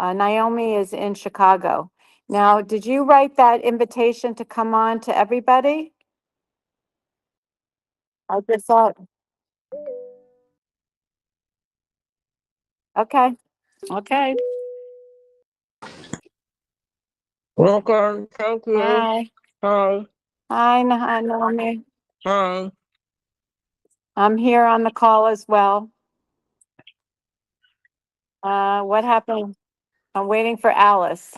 Naomi is in Chicago. Now, did you write that invitation to come on to everybody? I just thought, okay, okay. Welcome. Thank you. Hi. Hi. Hi, Naomi. Hi. I'm here on the call as well. What happened? I'm waiting for Alice.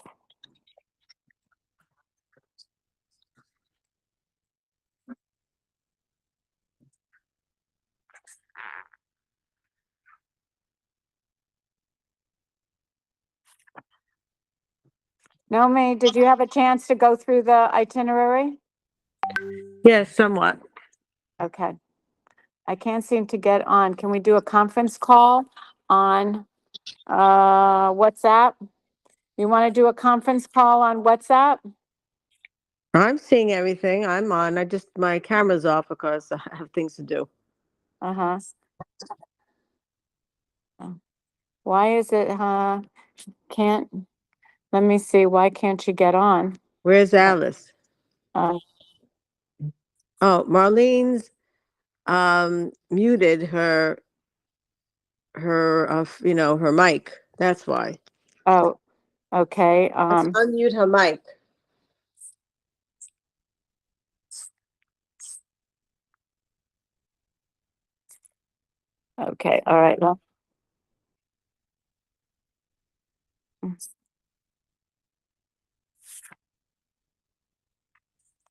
Naomi, did you have a chance to go through the itinerary? Yes, somewhat. Okay. I can't seem to get on. Can we do a conference call on WhatsApp? You want to do a conference call on WhatsApp? I'm seeing everything. I'm on. My camera's off because I have things to do. Uh-huh. Why is it, can't, let me see, why can't you get on? Where's Alice? Uh, Oh, Marlene's muted her her mic. That's why. oh, okay, Let's unmute her mic. okay, all right, well.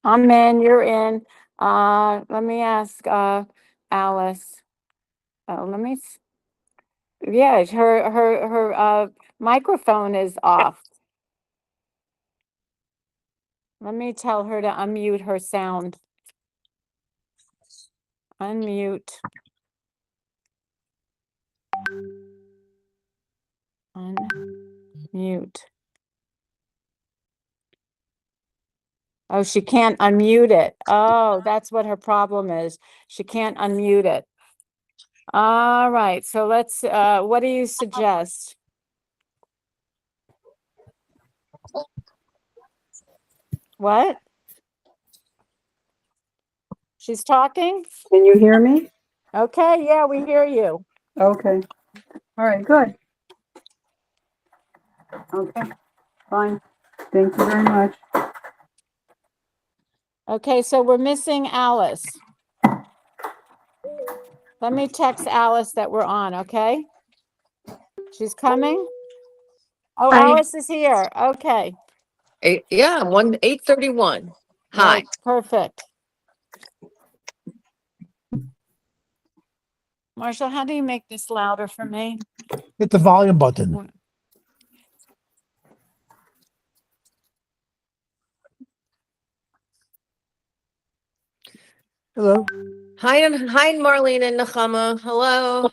I'm in, you're in. Let me ask, Alice. Oh, yeah, her microphone is off. Let me tell her to unmute her sound. Unmute. Unmute. Oh, she can't unmute it. Oh, that's what her problem is. She can't unmute it. All right, so let's, what do you suggest? What? She's talking? Can you hear me? Okay, yeah, we hear you. Okay. All right, good. Okay, fine. Thank you very much. Okay, so we're missing Alice. Let me text Alice that we're on, okay? She's coming? Oh, Hi. Alice is here. Okay. 8:31. Hi. Right, perfect. Marshall, how do you make this louder for me? Hit the volume button. Hello. Hi, Marlene and Nechama. Hello.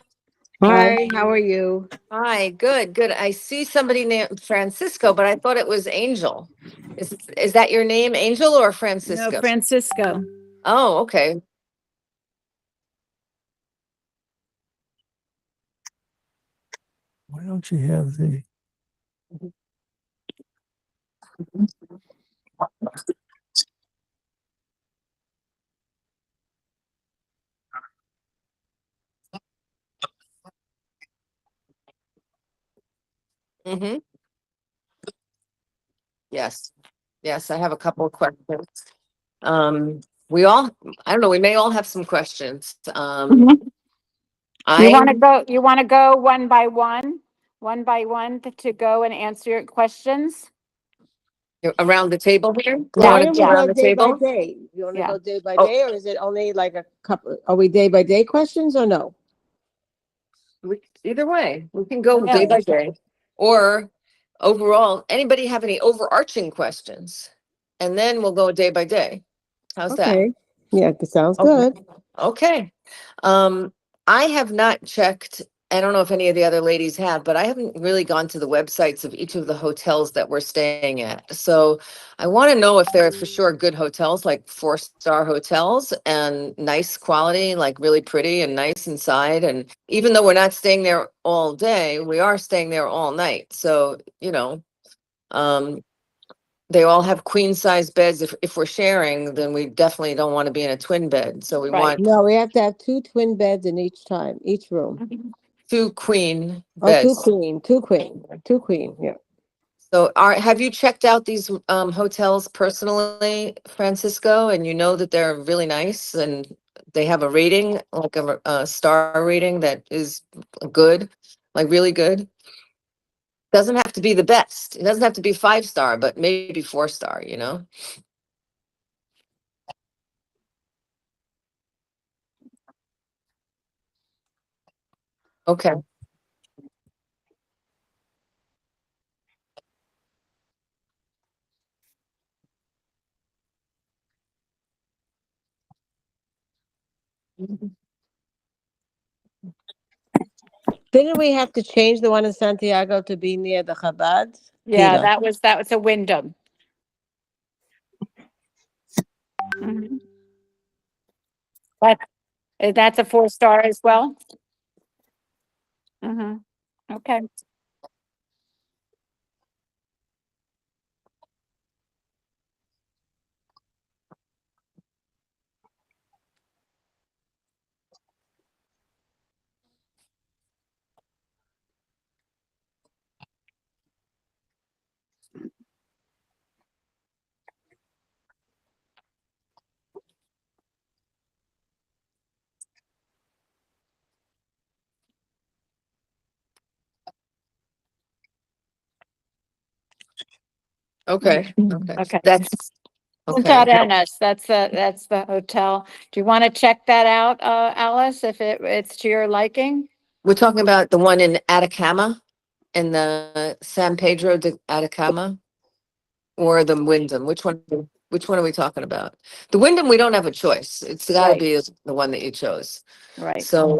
Hi, how are you? Hi, good. I see somebody named Francisco, but I thought it was Angel. Is that your name, Angel or Francisco? No, Francisco. Oh, okay. Why don't you have the? Mm-hmm. Yes. I have a couple of questions. We all, I don't know, we may all have some questions. You want to go one by one to go and answer your questions? Around the table here? You Why want don't to we go around go the day by table? day? You want to Yeah. go day by Oh. day, or is it only like a couple? Are we day by day questions or no? Either way, we can go Yeah. day by day. Or overall, anybody have any overarching questions? And then we'll go day by day. How's that? Okay. Yeah, that sounds Okay. good. Okay. I have not checked I don't know if any of the other ladies have, but I haven't really gone to the websites of each of the hotels that we're staying at. So I want to know if they're for sure good hotels, like 4-star hotels and nice quality, like really pretty and nice inside. And even though we're not staying there all day, we are staying there all night. So, um, they all have queen size beds. If we're sharing, then we definitely don't want to be in a twin bed. So we Right. want No, we have to have 2 twin beds in each room. Mhm. 2 queen Oh, two beds. queen, yeah. So have you checked out these hotels personally, Francisco? And you know that they're really nice and they have a rating, like a star rating that is good, like really good. Doesn't have to be the best. It doesn't have to be 5-star, but maybe 4-star, Okay. Didn't we have to change the one in Santiago to be near the Chabad? Yeah, Gila. that was a Wyndham. Mhm. But that's a 4-star as well? Mhm. Okay. Okay. Okay. Okay. That's Punta okay. Arenas, that's the hotel. Do you want to check that out, Alice, if it's to your liking? We're talking about the one in Atacama, in the San Pedro de Atacama, or the Wyndham. Which one are we talking about? The Wyndham, we don't have a choice. It's got to Right. be the one that you chose. Right. So,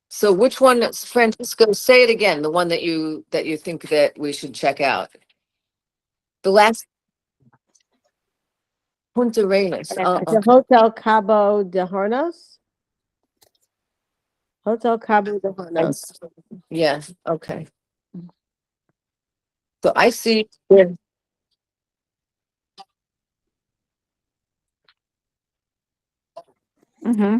so which one, Francisco? Say it again. The one that you think that we should check out. The last Punta Arenas. Oh, It's a okay. Hotel Cabo de Hornos. Hotel Cabo de Hornos. Yeah. Okay. So I see. Yeah. Mm-hmm.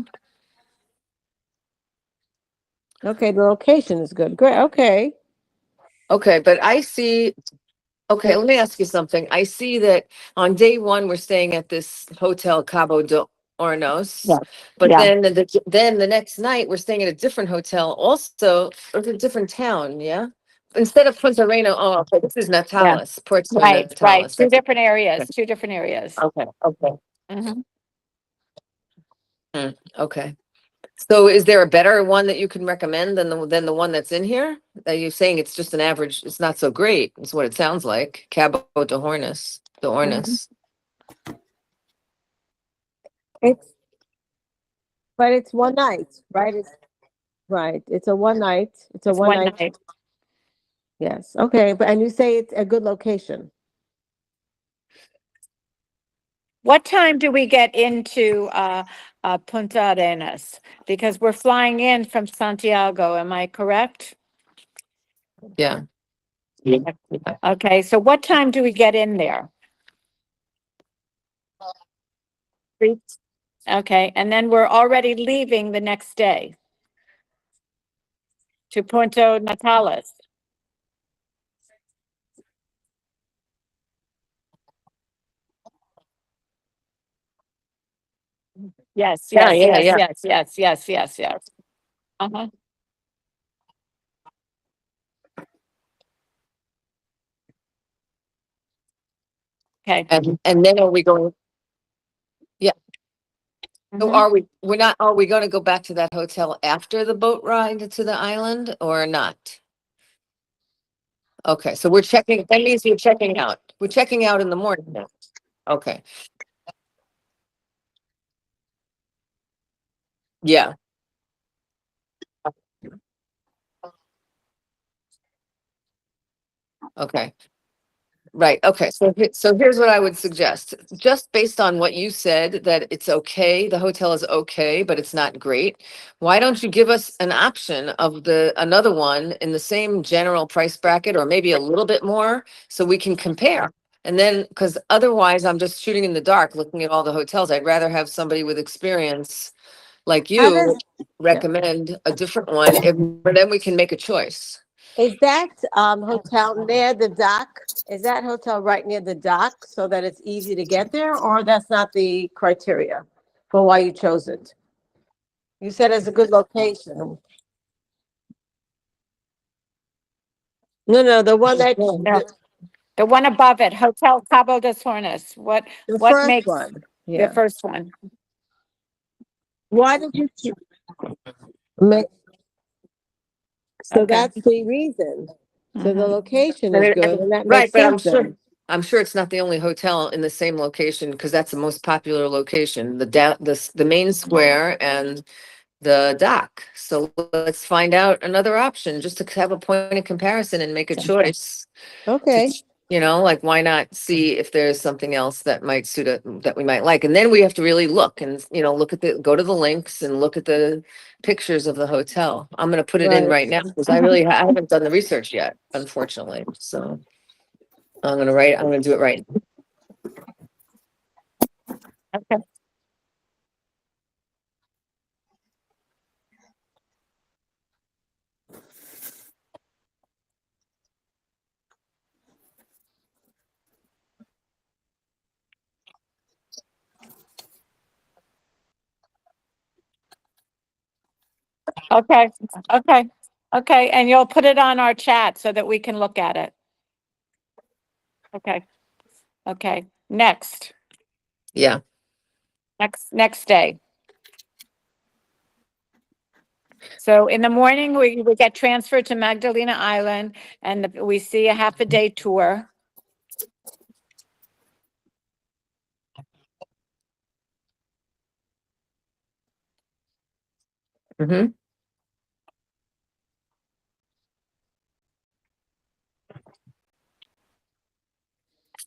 Okay, the location is good. Great. Okay. Okay, but I see. Okay, let me ask you something. I see that on day one, we're staying at this Hotel Cabo de Hornos. Yeah. But Yeah. then the next night, we're staying at a different hotel also, or a different town, yeah? Instead of Punta Reina, oh, okay, this is Natalis, Puerto Right. Natalis. Two different areas, two different areas. Okay, okay. Mhm. Okay. So is there a better one that you can recommend than the one that's in here? Are you saying it's just an average, it's not so great, is what it sounds like. Cabo de Hornos, de Hornos. It's but it's one night, right? It's right. It's a one night. It's a It's one one night. night. Yes. Okay. But and you say it's a good location. What time do we get into Punta Arenas? Because we're flying in from Santiago, am I correct? Yeah. Okay, so what time do we get in there? 3. Okay, and then we're already leaving the next day to Punta Natales. Yes, Yeah, yes, yeah, yes, yeah. yes, yes, yes, yes, yes. Uh-huh. Okay. And then are we going, yeah, so Mhm. are we going to go back to that hotel after the boat ride to the island or not? Okay, so that means we're checking out. We're checking out in the morning now. Okay, yeah. Okay. Right, okay, so so here's what I would suggest, just based on what you said, that it's okay, the hotel is okay, but it's not great. Why don't you give us an option of another one in the same general price bracket, or maybe a little bit more, so we can compare? And then, because otherwise I'm just shooting in the dark, looking at all the hotels, I'd rather have somebody with experience like How you does, recommend a different one, and then we can make a choice. is that hotel near the dock? Is that hotel right near the dock so that it's easy to get there, or that's not the criteria for why you chose it? You said it's a good location. No, the one that, No, the one above it, Hotel Cabo de Hornos. the What first makes one, the yeah. first one? Why did you choose? ma- So Okay. that's the reason. So the Mhm. location And is it- good, and that Right, makes but sense then. I'm sure it's not the only hotel in the same location, because that's the most popular location, the main square and the dock. So let's find out another option, just to have a point of comparison and make a choice. Okay, Like, why not see if there's something else that might suit it, that we might like? And then we have to really look and, look at go to the links and look at the pictures of the hotel. I'm gonna put it in right. right now, because I haven't done the research yet, unfortunately, so. I'm gonna do it right. Okay. Okay, okay, okay, and you'll put it on our chat so that we can look at it. Okay, okay, Yeah, next day. So in the morning, we get transferred to Magdalena Island and we see a half a day tour. hmm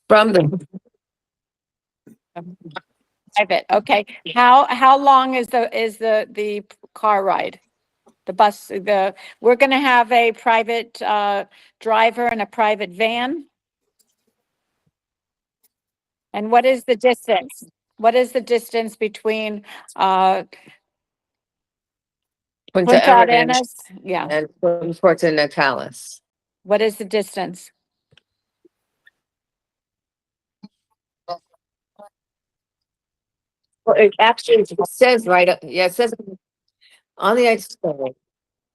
from the, Private, okay. How long is the car ride? The bus, we're gonna have a private driver and a private van? And what is the distance? What is the distance between Punta Punta Arenas Arenas? Yeah, and Puerto Natales. what is the distance? Well, it actually says right, yeah, it says on the itinerary,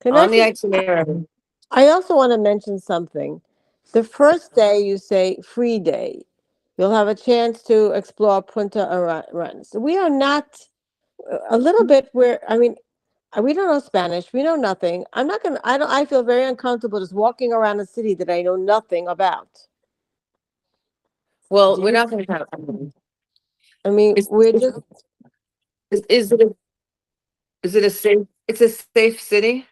Can I on the just, itinerary. I also want to mention something. The first day you say free day. You'll have a chance to explore Punta Arenas. We are not a little bit where, I mean, we don't know Spanish. We know nothing. I'm not gonna. I don't. I feel very uncomfortable just walking around a city that I know nothing about. Well, Do we're you? not gonna have, I mean, is, we're is, just. is it, is it a safe, it's a safe city?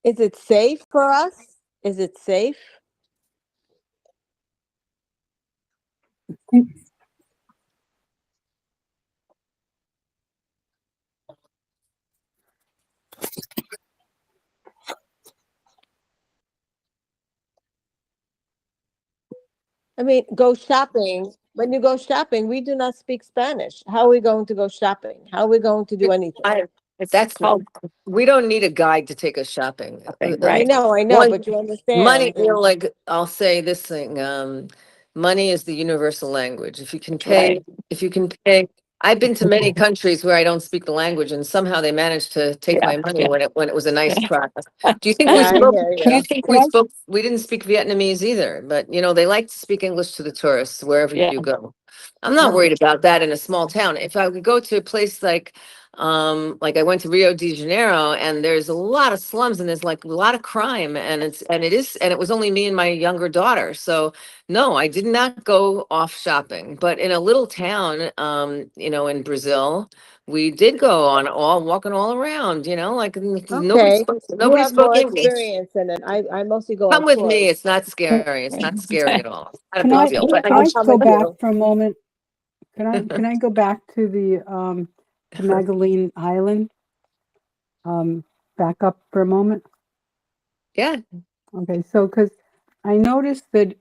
Is it safe for us? Is it safe? I mean, go shopping. When you go shopping, we do not speak Spanish. How are we going to go shopping? How are we going to do anything? It's That's called, We don't need a guide to take us shopping. right. I know, One, but you money, understand. like, I'll say this thing, money is the universal language. Right. If you can pay, I've been to many countries where I don't speak the language, and somehow they managed to take Yeah, my money yeah. when it was a nice Yeah. try. Do you think I hear do you you. think we spoke, we didn't speak Vietnamese either, but they like to speak English to the tourists wherever Yeah. you go. I'm not No. worried about that in a small town. If I would go to a place like I went to Rio de Janeiro, and there's a lot of slums and there's like a lot of crime, and it was only me and my younger daughter. So no, I did not go off shopping. But in a little town, in Brazil, we did go on walking all around, like Okay. You nobody have spoke more English. experience in it. I mostly go Come on with tours. me. It's not scary. It's not scary at all. It's not a Can big I, deal. can But I come go with back you. for a moment? Can I go back to the, to Magdalene Island? Back up for a moment? yeah, Okay, so, because I noticed that,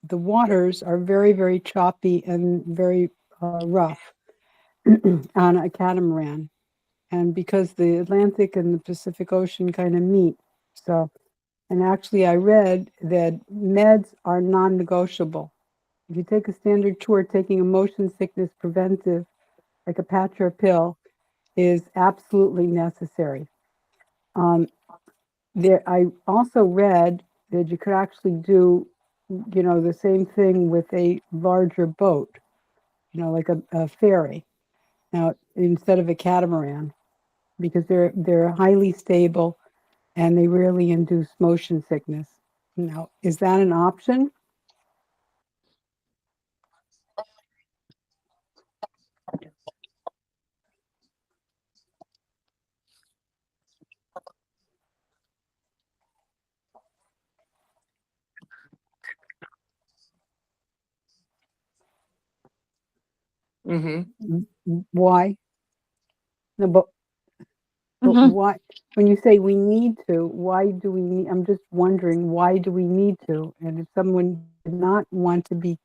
the waters are very, very choppy and very rough on a catamaran. And because the Atlantic and the Pacific Ocean kind of meet. So, and actually I read that meds are non-negotiable. If you take a standard tour, taking a motion sickness preventive, like a patch or a pill, is absolutely necessary. I also read that you could actually do, the same thing with a larger boat, like a ferry. Now, instead of a catamaran, because they're highly stable and they rarely induce motion sickness. Now, is that an option? mm-hmm. Why? No, but why? When you say we need to, why do we need? I'm just wondering, why do we need to? And if someone did not want to be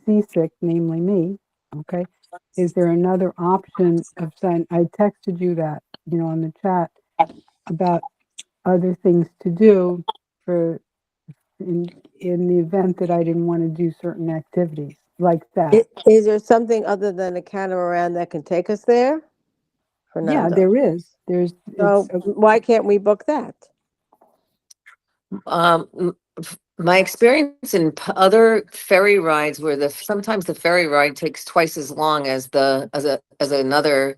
seasick, namely me, okay, is there another option of saying? I texted you that, on the chat about other things to do for in the event that I didn't want to do certain activities like that. Is there something other than a catamaran that can take us there, Yeah, Fernando? there is. So why can't we book that? My experience in other ferry rides where sometimes the ferry ride takes twice as long as another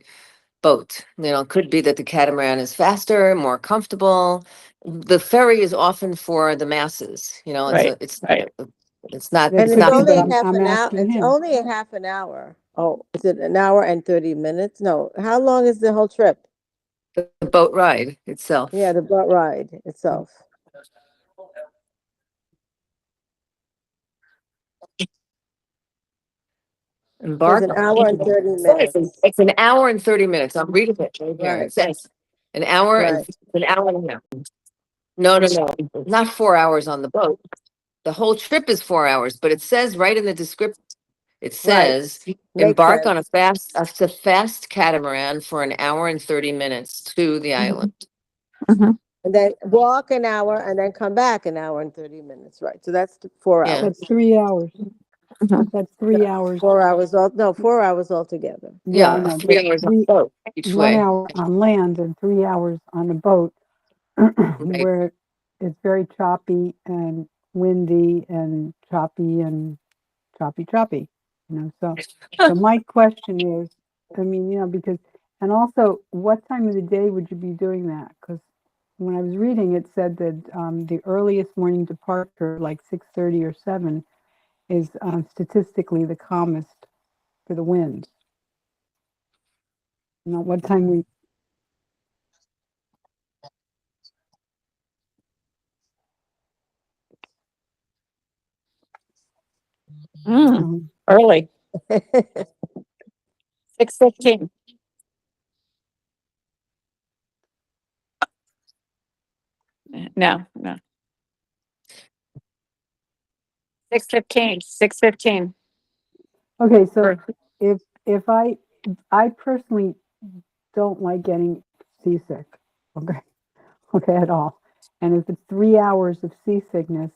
boat. Could be that the catamaran is faster, more comfortable. The ferry is often for the masses. It's not. That And It's it's could not. be, but only I'm I'm asking it's him. only a half an hour. Oh, is it an hour and 30 minutes? No. How long is the whole trip? The boat ride itself. Yeah, the boat ride itself. So it's Embark. an hour and 30 minutes. It's an hour and 30 minutes. I'm reading it right here. Right. It says an hour and Right. an hour and a half. No, no, no. Not 4 hours on the boat. The whole trip is 4 hours, but it says right in the description, it says Makes embark sense. on a fast catamaran for an hour and 30 minutes to the island. And then walk an hour and then come back an hour and 30 minutes. Right. So that's 4 Yeah. hours. That's 3 hours. That's 3 hours. 4 hours no, 4 hours altogether. Yeah, I Yeah, know. 3 hours on the boat each 1 way. hour on land and 3 hours on a boat, Right. where it's very choppy and windy and choppy and choppy. So my question is, I mean, because, and also, what time of the day would you be doing that? Because when I was reading, it said that the earliest morning departure, like 6:30 or 7, is statistically the calmest for the winds. What time we? Early, 6:15. No. 6:15. Okay, so if I personally don't like getting seasick, okay at all, and if it's 3 hours of seasickness,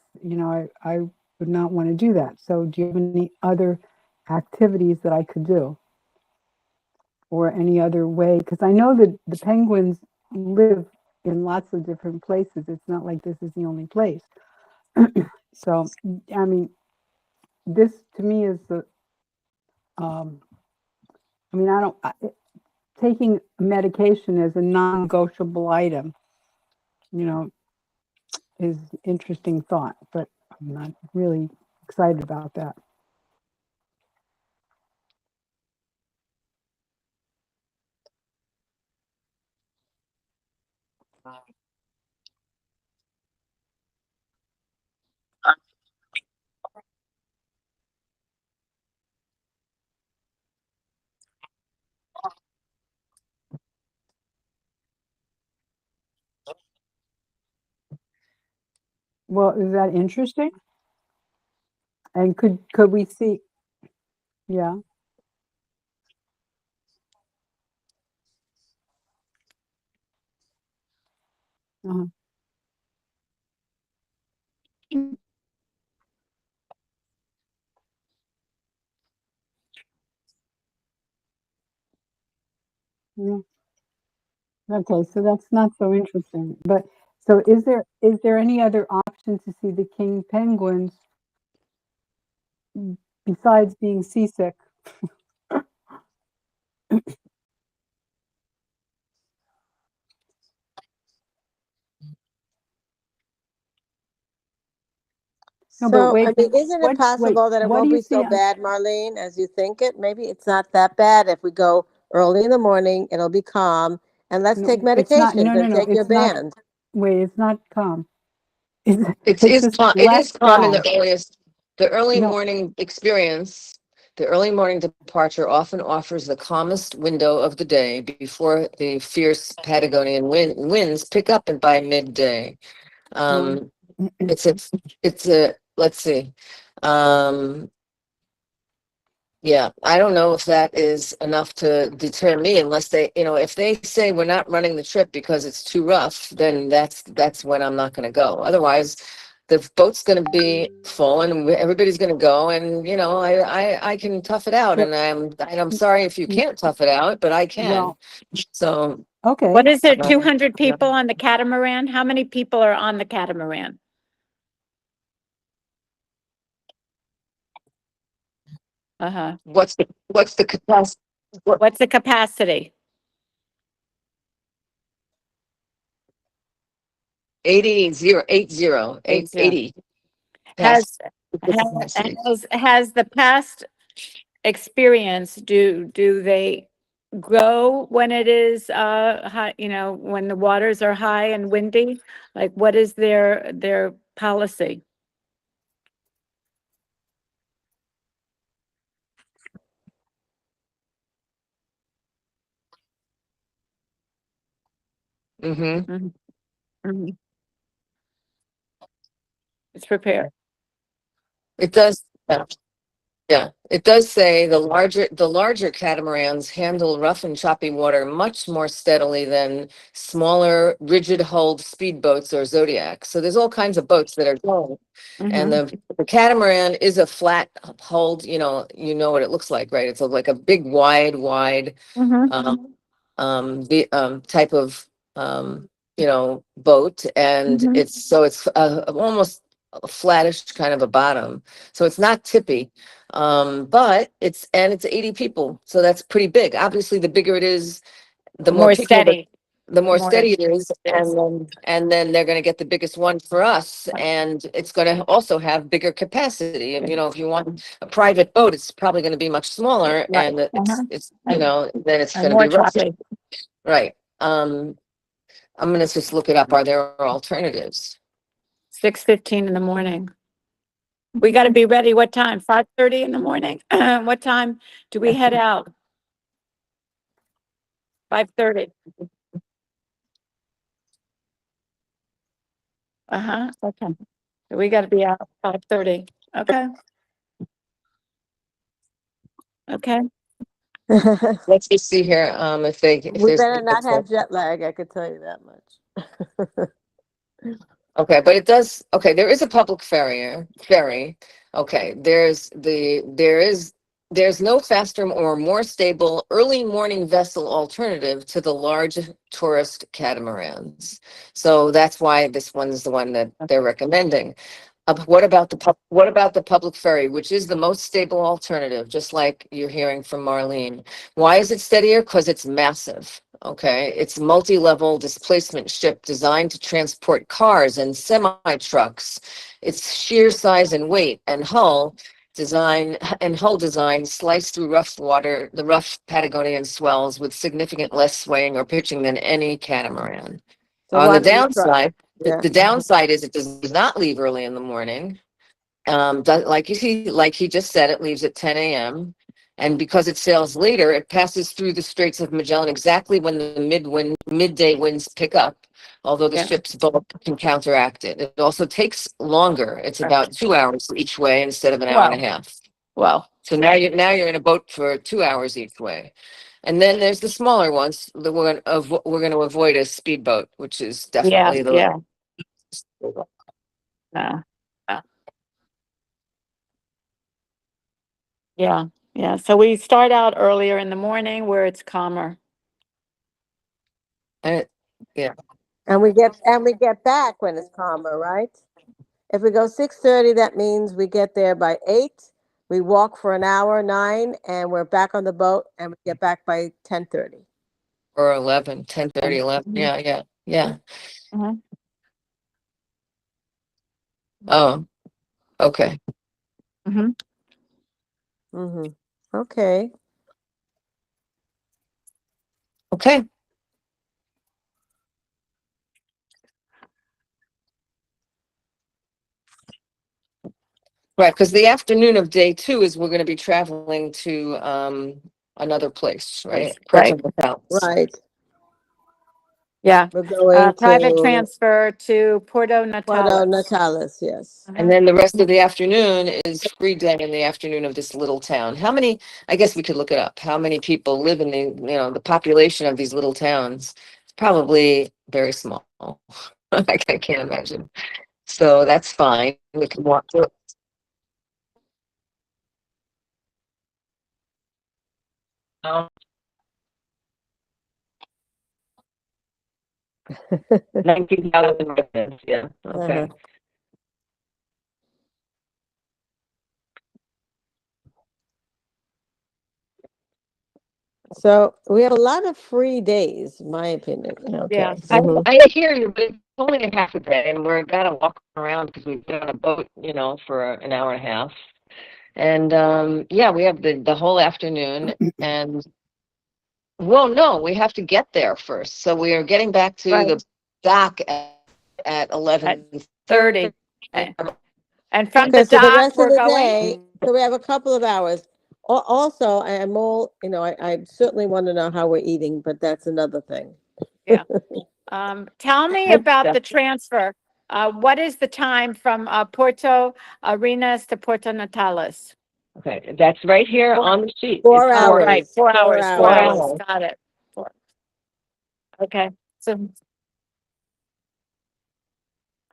I would not want to do that. So do you have any other activities that I could do, or any other way? Because I know that the penguins live in lots of different places. It's not like this is the only place. So, I mean, this to me is the, I mean, taking medication as a non-negotiable item, you know, is interesting thought, but I'm not really excited about that. Well, is that interesting? And could we see? Yeah. Uh-huh. Yeah. Okay, so that's not so interesting. But so is there any other option to see the king penguins besides being seasick? No, but So, I wait, mean, isn't it possible that it what do won't you be see so on? bad, Marlene, as you think it? Maybe it's not that bad if we go early in the morning, it'll be calm, and let's take No, it's not. medications No, no, and no. take your It's not. band. Wait, it's not calm. It's It's it's is just calm. It less is calm in bad. the earliest. The early No, morning experience, the early morning departure often offers the calmest window of the day before the fierce Patagonian winds pick up and by midday. um, Um, it's a, it's a, let's see. Um, yeah, I don't know if that is enough to deter me unless they, if they say we're not running the trip because it's too rough, then that's when I'm not going to go. Otherwise, the boat's going to be full and everybody's going to go, and I can tough it out, so, and I'm sorry if you can't tough it out, but I can. well, So okay. What is it, uh, 200 people on the catamaran? How many people are on the catamaran? Uh-huh. what's the capacity? What's the capacity? 80 80. 80 past Has, the capacity. has the past experience, do they go when it is high, when the waters are high and windy? Like, what is their policy? Mm-hmm. Mhm, mhm. It's prepared. It does. Yeah, it does say the larger catamarans handle rough and choppy water much more steadily than smaller rigid hulled speedboats or Zodiacs. So there's all kinds of boats that are going. And Mhm, the catamaran is a flat hulled, what it looks like, right? It's like a big wide mhm, um, the type of boat, and mhm. it's almost a flattish kind of a bottom, so it's not tippy, but it's 80 people, so that's pretty big. Obviously, the bigger it is, the more More people, steady, the more more. steady it is, and then they're going to get the biggest one for us, and it's going to also have bigger capacity. And if you want a private boat, it's probably going to be much smaller, Right. and Uh-huh. then it's And going to more be rough. choppy. Right. I'm gonna just look it up. Are there alternatives? 6:15 in the morning. We got to be ready. What time? 5:30 in the morning? What time do we head out? 5:30. Uh-huh. Okay. So we got to be out 5:30. Okay. Okay. Let's just see here, if We there's. better not have jet lag, I could tell you that much. Okay, but there is a public ferry. Okay, there's no faster or more stable early morning vessel alternative to the large tourist catamarans. So that's why this one's the one that they're recommending. What about the public ferry, which is the most stable alternative, just like you're hearing from Marlene? Why is it steadier? Because it's massive. Okay, it's multi-level displacement ship designed to transport cars and semi-trucks. Its sheer size and weight and hull design slice through the rough Patagonian swells with significant less swaying or pitching than any catamaran. So On why the don't you try? downside, Yeah. the downside is it does not leave early in the morning. Like he just said, it leaves at 10 a.m. And because it sails later, it passes through the Straits of Magellan exactly when the midday winds pick up, although the Yeah. ship's bulk can counteract it. It also takes longer. It's about 2 hours each way instead of an hour and a half. Well, So now you're in a boat for 2 hours each way. And then there's the smaller ones that we're going to avoid a speedboat, which is yeah, definitely yeah. No. Yeah, yeah. So we start out earlier in the morning where it's calmer. And And we get back when it's calmer, right? If we go 6:30, that means we get there by 8. We walk for an hour, 9, and we're back on the boat, and we get back by 10:30. or 11, 10:30, 11. Mhm. Yeah. Mhm. Oh, okay. Mhm. Mm-hmm. Okay. Okay. Right, because the afternoon of day 2 is we're going to be traveling to another place, right? Right. Puerto Natales. Right. Yeah. We're going Private to transfer to Puerto Puerto Natales. Natales, yes. And then the rest of the afternoon is free day in the afternoon of this little town. I guess we could look it up. How many people live in the population of these little towns? It's probably very small. I can't imagine. So that's fine. We can walk through. Oh, 19,000 residents, yeah, okay. Uh-huh. So we have a lot of free days, in my opinion. Yeah. Okay. I hear you, but it's only a half a day, and we're gotta walk around because we've been on a boat, for an hour and a half. And yeah, we have the whole afternoon, and well, no, we have to get there first. So we are getting back to Right. the dock at 11:30. 30. And from Okay, the so the dock, rest of we're the going. day, so we have a couple of hours. Also, I am all, I certainly want to know how we're eating, but that's another thing. Tell me about the transfer. What is the time from Puerto Arenas to Puerto Natales? Okay, that's right here on the sheet. 4 It's hours. Right, 4 hours, 4 4 hours. hours. Got it. Okay. So,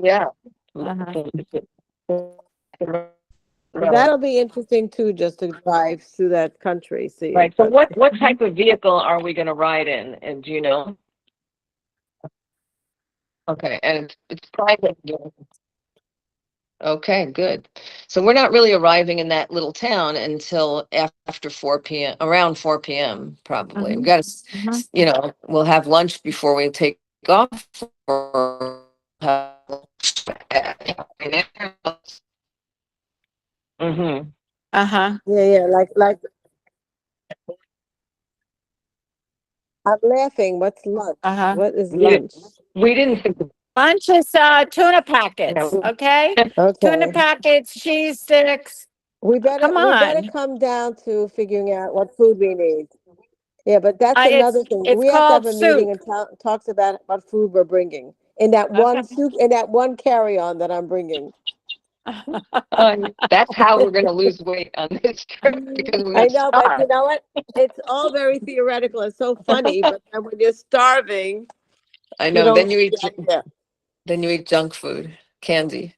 Yeah. That'll be interesting too, just to drive through that country, see Right. it. So But what type of vehicle are we going to ride in? And do you know? Okay, and it's private. Okay, good. So we're not really arriving in that little town until after 4 p.m., around 4 p.m. probably. We got to, we'll have lunch before we take off. Or have Mm-hmm. uh-huh. yeah, like I'm laughing. What's lunch? Uh-huh. What is We lunch? we didn't think of Lunch is tuna packets, that. okay? Tuna Okay. packets, cheese sticks. We better Come we better on. come down to figuring out what food we need. Yeah, but that's It's another thing. it's We have to have called a meeting soup. and talks about what food we're bringing in that Okay. one soup, in that one carry-on that I'm bringing. That's how we're going to lose weight on this trip because we're I going to know, but you starve. know what? It's all very theoretical. It's so funny, but then when you're starving, I you know. don't Then like the idea. then you eat junk food, candy.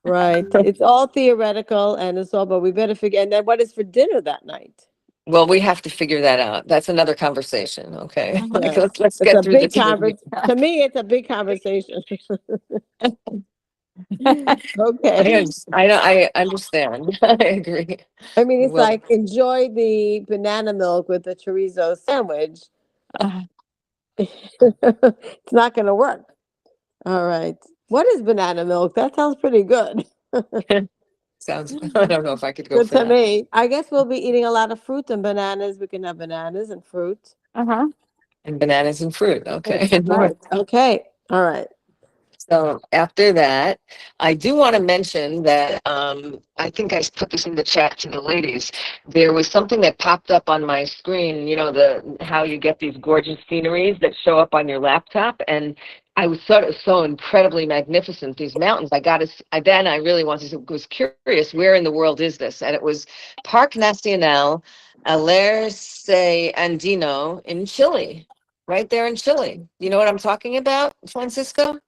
Right. It's all theoretical and it's all, but we better figure. And then what is for dinner that night? Well, we have to figure that out. That's another conversation. Okay. Yes. Let's It's get a through the big two. conversation. To me, it's a big conversation. Okay. I understand. I agree. I mean, it's Well, like enjoy the banana milk with the chorizo sandwich. Uh, It's not going to work. All right. What is banana milk? That sounds pretty good. sounds, I don't know if I could go Good for to that. me. I guess we'll be eating a lot of fruit and bananas. We can have bananas and fruit. uh-huh. And bananas and fruit. Okay. Fruits, right. Okay. All right. So after that, I do want to mention that I think I put this in the chat to the ladies. There was something that popped up on my screen, you know, the how you get these gorgeous sceneries that show up on your laptop, and I was sort of so incredibly magnificent, these mountains. Then I really was curious, where in the world is this? And it was Parque Nacional Alerce Andino in Chile, right there in Chile. You know what I'm talking about, Francisco?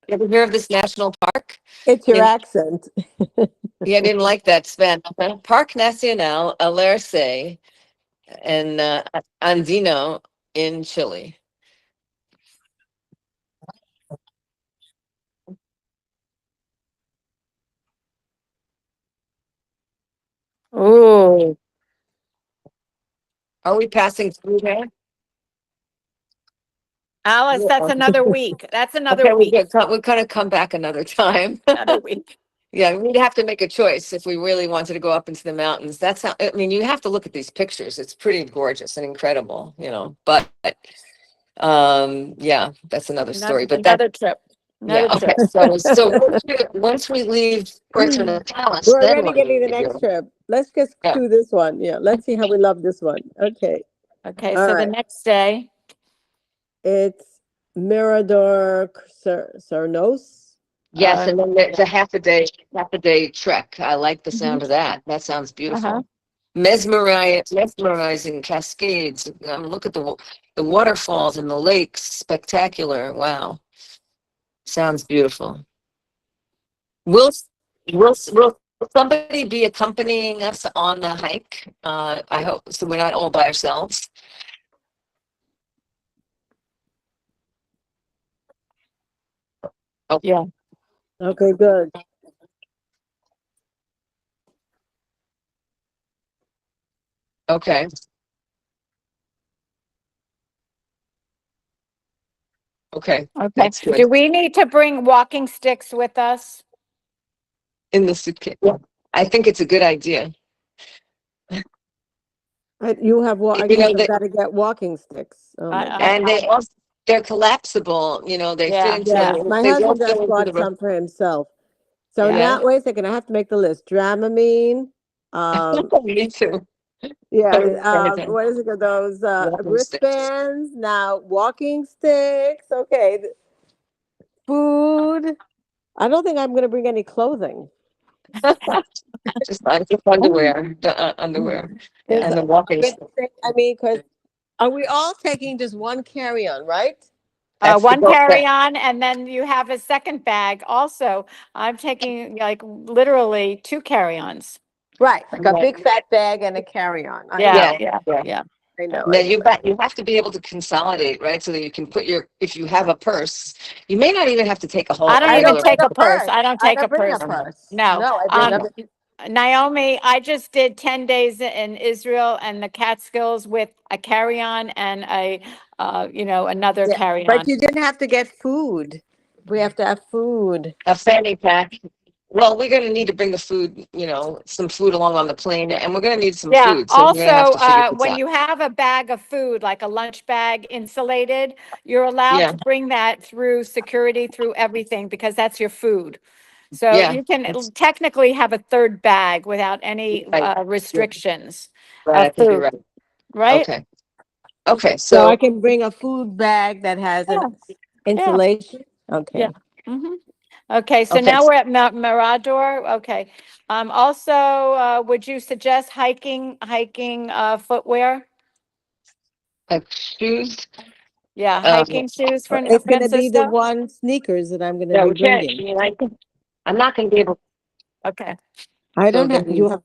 You ever hear of this national park? It's your In, accent. yeah, I didn't like that Spanish. Parque Nacional Alerce and Andino in Chile. Ooh, Are we passing through there? Alice, that's Yeah. another week. That's another Okay, week. we're gonna come back another time. Another week. Yeah, we'd have to make a choice if we really wanted to go up into the mountains. That's how, I mean, you have to look at these pictures. It's pretty gorgeous and incredible, you know, but yeah, that's another story. But that Another trip. Yeah, Another okay. trip. Once we leave Puerto Natales, We're then already what do getting the we next do? trip. Let's just Yeah. do this one. Yeah. Let's see how we love this one. Okay. Okay, All so the right. next day. It's Mirador Cernos. Yes, Uh, and then there's a half a day trek. I like the sound mhm, of that. That sounds uh-huh. beautiful. Mesmerizing cascades. Look at the waterfalls and the lakes. Spectacular. Wow. Sounds beautiful. Will will somebody be accompanying us on the hike? I hope so we're not all by ourselves. Oh, Yeah. Okay, good. okay. Okay, Okay. that's good. Do we need to bring walking sticks with us? In the suitcase. Yeah. I think it's a good idea. You have, I You guess know, I've got to get walking sticks. Oh my God. and they're collapsible, you know, they fit Yeah, into yeah. Yes, the, my they husband won't just go into bought the roof. some for himself. So Yeah. now, wait a second, I have to make the list. Dramamine, Me too. yeah, Okay. what is it called? Those Walking sticks. wristbands, now walking sticks. Okay, food. I don't think I'm going to bring any clothing. Just underwear, underwear It's and a the walking good stick. thing. I mean, because are we all taking just one carry-on, right? That's the One boat that, carry-on, and then you have a second bag. Also, I'm taking like literally two carry-ons. Right, like a yeah, big fat bag and a carry-on. I Yeah, know, yeah, yeah, yeah. yeah. I know. Now you have to be able to consolidate, right? So that you can put if you have a purse, you may not even have to take a I whole don't I even don't regular bring take a a purse. purse. purse. I don't I take a don't bring a purse. purse. No. No, I bring a Naomi, I just did 10 days in Israel and the Catskills with a carry-on and another yeah. But carry-on. you didn't have to get food. We have to have food. A fanny pack. Well, we're gonna need to bring the food, you know, some food along on the plane, and we're gonna need some Yeah. food, so we're Also, gonna have to figure this when out. you have a bag of food, like a lunch bag insulated, you're allowed Yeah, to bring that through security, through everything, because that's your food. So yeah, you can that's technically have a third bag without any right. Yeah, restrictions right, I of think you're food, right. right? Okay, okay, So I so, can bring a food bag that has an Yeah, yeah, insulation. yeah. Okay. Mhm. Okay, so okay, now we're at Mount Mirador. Okay. Also, would you suggest hiking footwear? like shoes, Yeah, um, hiking shoes for It's going to be the Francisco? one sneakers that I'm going to yeah, be we can't, bringing. I'm not gonna be able, Okay. I so don't have, you then, have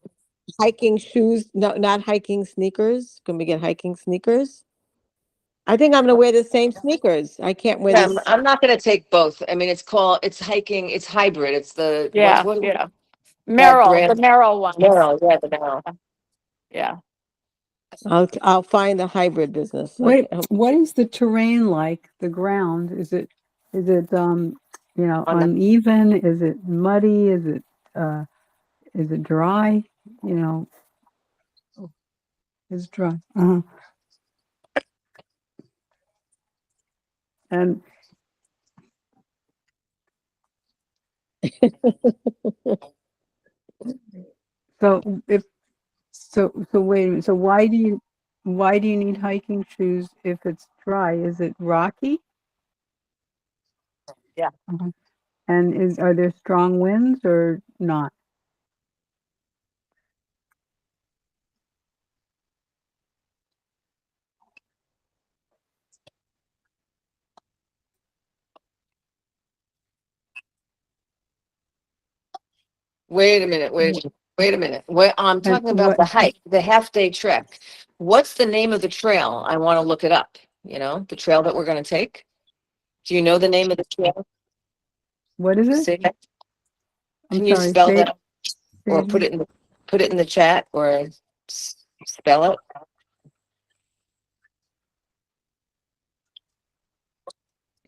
hiking shoes, no, not hiking sneakers. Can we get hiking sneakers? I think I'm gonna wear the same sneakers. I can't wear Yeah, this. I'm not gonna take both. I mean, it's hiking, it's hybrid. It's the, Yeah, what yeah. that Merrill, the brand? Merrill ones. Merrell, yeah, the Merrell. Yeah. I'll find the hybrid business. What Okay. what is the terrain like? The ground? Is it you know, On the, uneven? Is it muddy? Uh is it dry? You know, it's dry. And so if so wait a minute. So why do you need hiking shoes if it's dry? Is it rocky? Yeah. Uh-huh. And are there strong winds or not? wait a minute, wait a minute. What, I'm And talking about what the hike, the half-day trek. What's the name of the trail? I want to look it up, the trail that we're gonna take. Do you know the name of the trail? what is it? Say that. I'm Can you sorry, spell that say or it again. put it in the chat or spell it?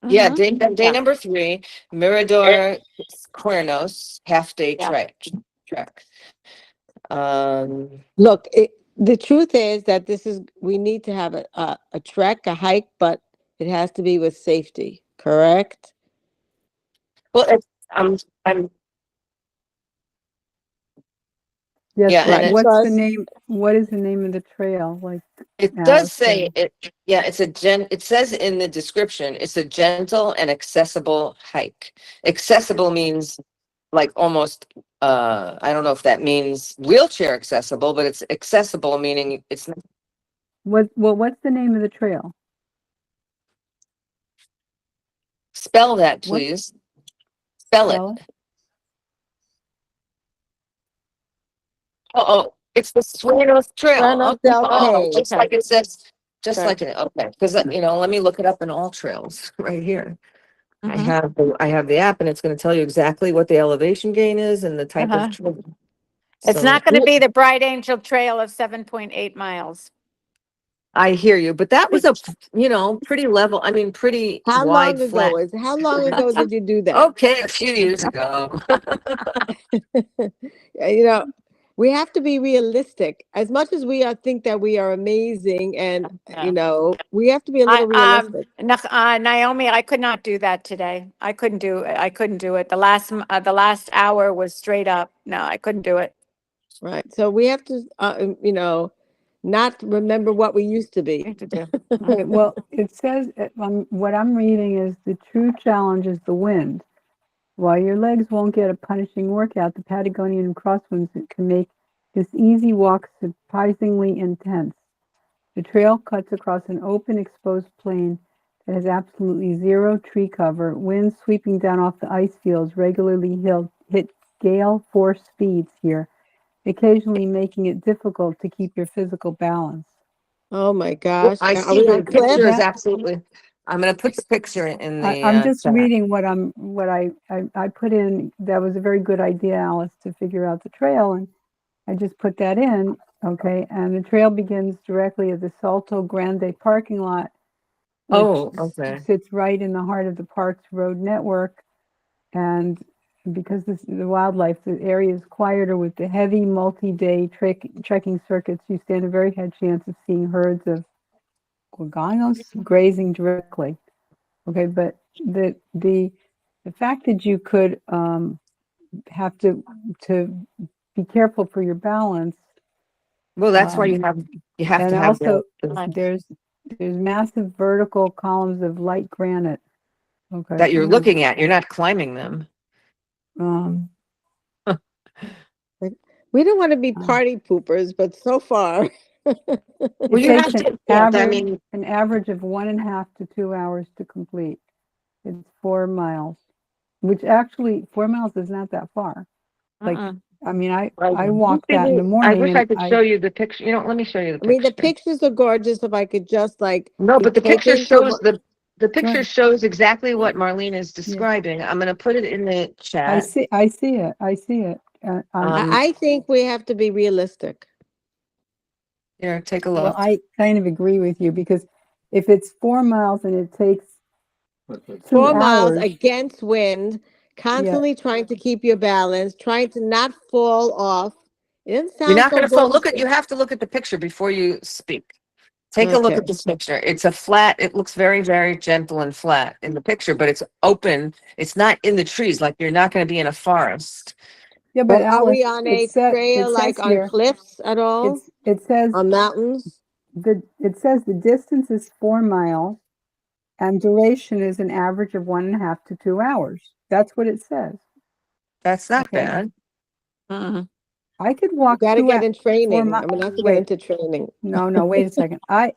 Yeah, Mhm. day Yeah. number 3, Mirador Cuernos, half-day Yeah. trek. Um, Look, the truth is that we need to have a trek, a hike, but it has to be with safety, correct? well, I'm, Yes, yeah, but and Right. what's the Because name? What is the name of the trail? Like it does Alice say said. it, yeah, it says in the description, it's a gentle and accessible hike. Accessible means like almost, I don't know if that means wheelchair accessible, but it's accessible, meaning it's, What's the name of the trail? spell that, What please. Spell it. spell it? Oh, it's the Sueños Trail. Buenos Okay. del Oh, Oh, Rey. just okay. like it says, just Good. like it, okay, because, let me look it up in all trails right here. Mhm. I have the app and it's going to tell you exactly what the elevation gain is and the type of Uh-huh. trail. It's So not going to be the Bright Angel Trail of 7.8 miles. I hear you, but that was a, pretty level, I mean, pretty How wide, long flat. ago how long ago did you do that? Okay, a few years ago. You know, we have to be realistic. As much as think that we are amazing, and Yeah. we have to be a little realistic. Naomi, I could not do that today. I couldn't do it. The last hour was straight up. No, I couldn't do it. Right. So we have to, not remember what we used to be. To do. Okay, well, it says what I'm reading is the true challenge is the wind. While your legs won't get a punishing workout, the Patagonian crosswinds can make this easy walk surprisingly intense. The trail cuts across an open, exposed plain that has absolutely zero tree cover. Winds sweeping down off the ice fields regularly hit gale force speeds here, occasionally making it difficult to keep your physical balance. Oh my gosh. I Are see we on the picture is cliffs? That absolutely, I'm going to put the picture in the I'm just chat. reading what I put in. That was a very good idea, Alice, to figure out the trail, and I just put that in. Okay, and the trail begins directly at the Salto Grande parking lot, which Oh, okay. sits right in the heart of the park's road network. And because the wildlife, the area is quieter with the heavy multi-day trekking circuits, you stand a very high chance of seeing herds of guanos grazing directly. Okay, but the fact that you could have to be careful for your balance, Well, that's why um, you have and to have also the there's massive vertical columns of light granite. Okay, that you're looking at. You're not climbing them. um, Like, we don't want to be party poopers, but so far. Well, it you takes have to, yeah, I mean, an average of 1.5 to 2 hours to complete. It's 4 miles, which actually 4 miles is not that far. Like Mm-mm. I mean, I Like, walk that in the I morning wish I and could show you the picture. You know, let me show you the I mean, the picture. pictures are gorgeous. If I could just like No, be but the picture taken to shows the picture right. shows exactly what Marlene is Yeah, describing. I'm gonna put it in the I chat. see it. I see it. Um, I think we have to be realistic. Here, take a Well, look. I kind of agree with you because if it's 4 miles and it takes 2 4 miles hours, against wind, yeah, constantly trying to keep your balance, trying to not fall off. It doesn't You're sound not so gonna fall. good. Look at, you have to look at the picture before you speak. Take a look Okay. at this picture. It's a flat, it looks very, very gentle and flat in the picture, but it's open. It's not in the trees, like you're not gonna be in a forest. yeah. But But are Alice, we on a it trail says like on here, cliffs at all? it says On mountains? it says the distance is 4 miles and duration is an average of 1.5 to 2 hours. That's what it says. That's not Okay, bad. I could You walk got to 2 get in 4 training. miles. I mean, I have to get Wait, into training. no, wait a second. I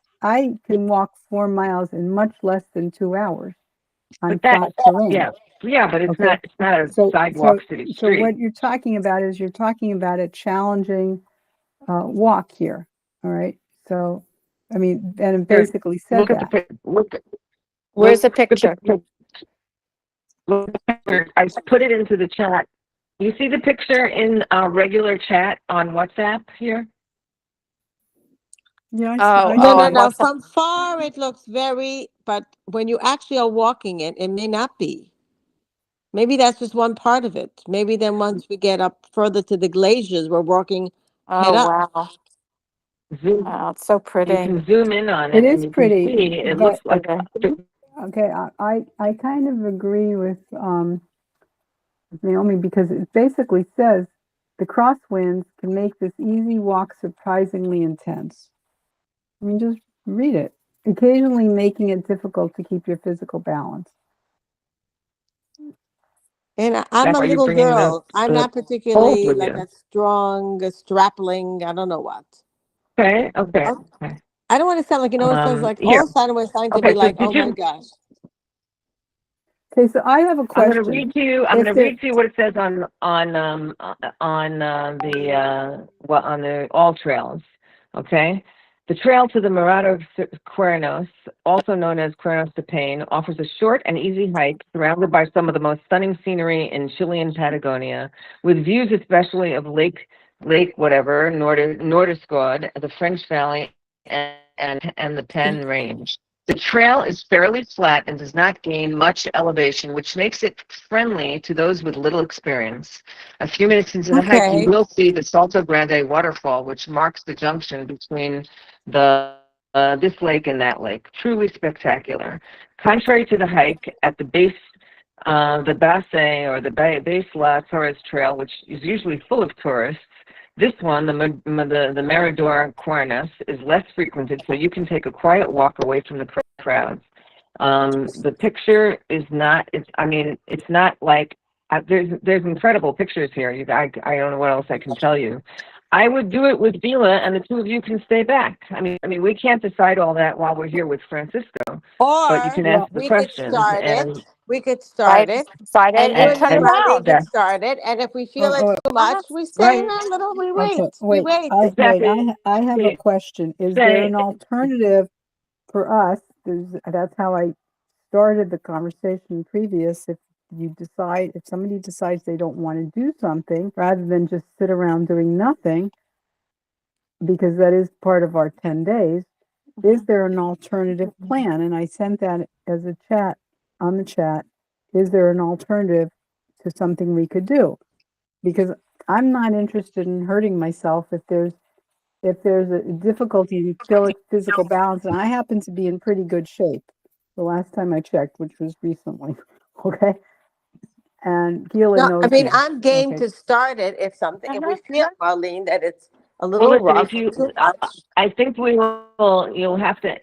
can walk 4 miles in much less than 2 hours on But that, flat terrain. yeah, yeah, but Okay, it's not a so sidewalk city so what street. you're talking about is you're talking about a challenging walk here. All right. So, I mean, and it Here, basically said look at the that. Where's the look at picture? look at the picture. I put it into the chat. You see the picture in a regular chat on WhatsApp here? Yeah, Oh, No, oh, no, on no. WhatsApp. From far, it looks very, but when you actually are walking it, it may not be. Maybe that's just one part of it. Maybe then once we get up further to the glaciers, we're walking head Oh, up. wow. Zoom, Wow, it's so you pretty. can zoom in on it it and is you can pretty, see it but looks like Okay. okay, I kind of agree with Naomi because it basically says the crosswinds can make this easy walk surprisingly intense. I mean, just read it. Occasionally making it difficult to keep your physical balance. And I'm that's a why you're little bringing girl. I'm the not poles particularly with like you. a strong, a strapling, I don't know what. Okay, okay, I, okay. I don't want to sound like, it sounds like all Here. of a sudden we're starting to be Okay, so like, oh did my you, gosh. Okay, so I have a I'm gonna question. read to you, I'm If gonna there, read to you what it says on the all trails, okay? The trail to the Morado Cuernos, also known as Cuernos de Paine, offers a short and easy hike surrounded by some of the most stunning scenery in Chilean Patagonia, with views especially of Lake whatever, Nordeskog, the French Valley, and the Penn Range. The trail is fairly flat and does not gain much elevation, which makes it friendly to those with little experience. A few minutes into the hike, you Okay. will see the Salto Grande waterfall, which marks the junction between the this lake and that lake. Truly spectacular. Contrary to the hike at the base, the Base or the Base La Torres Trail, which is usually full of tourists, this one, the Mirador Cuernas, is less frequented, so you can take a quiet walk away from the crowds. The picture is not, I mean, it's not like, there's incredible pictures here. I don't know what else I can tell you. I would do it with Bila, and the two of you can stay back. I mean, we can't decide all that while we're here with Francisco, but you Or can well, ask the we could questions start it. and, We could Right, start it. decide it And you and and me turn and Marlene around. could that, start it. And if we feel oh, it's oh, too much, Uh-huh. we stay in right, our little, we okay, wait. We wait, wait. exactly. I have a question. Is there Say, an alternative for us? That's how I started the conversation previous. If somebody decides they don't want to do something, rather than just sit around doing nothing, because that is part of our 10 days, is there an alternative plan? And I sent that as a chat on the chat. Is there an alternative to something we could do? Because I'm not interested in hurting myself if there's a difficulty in physical balance, and I happen to be in pretty good shape the last time I checked, which was recently. Okay. And Gila No, I knows mean, me. I'm game Okay. to start it if we feel, Marlene, that it's a well, little listen, rough if or you, too much. I think you'll have to,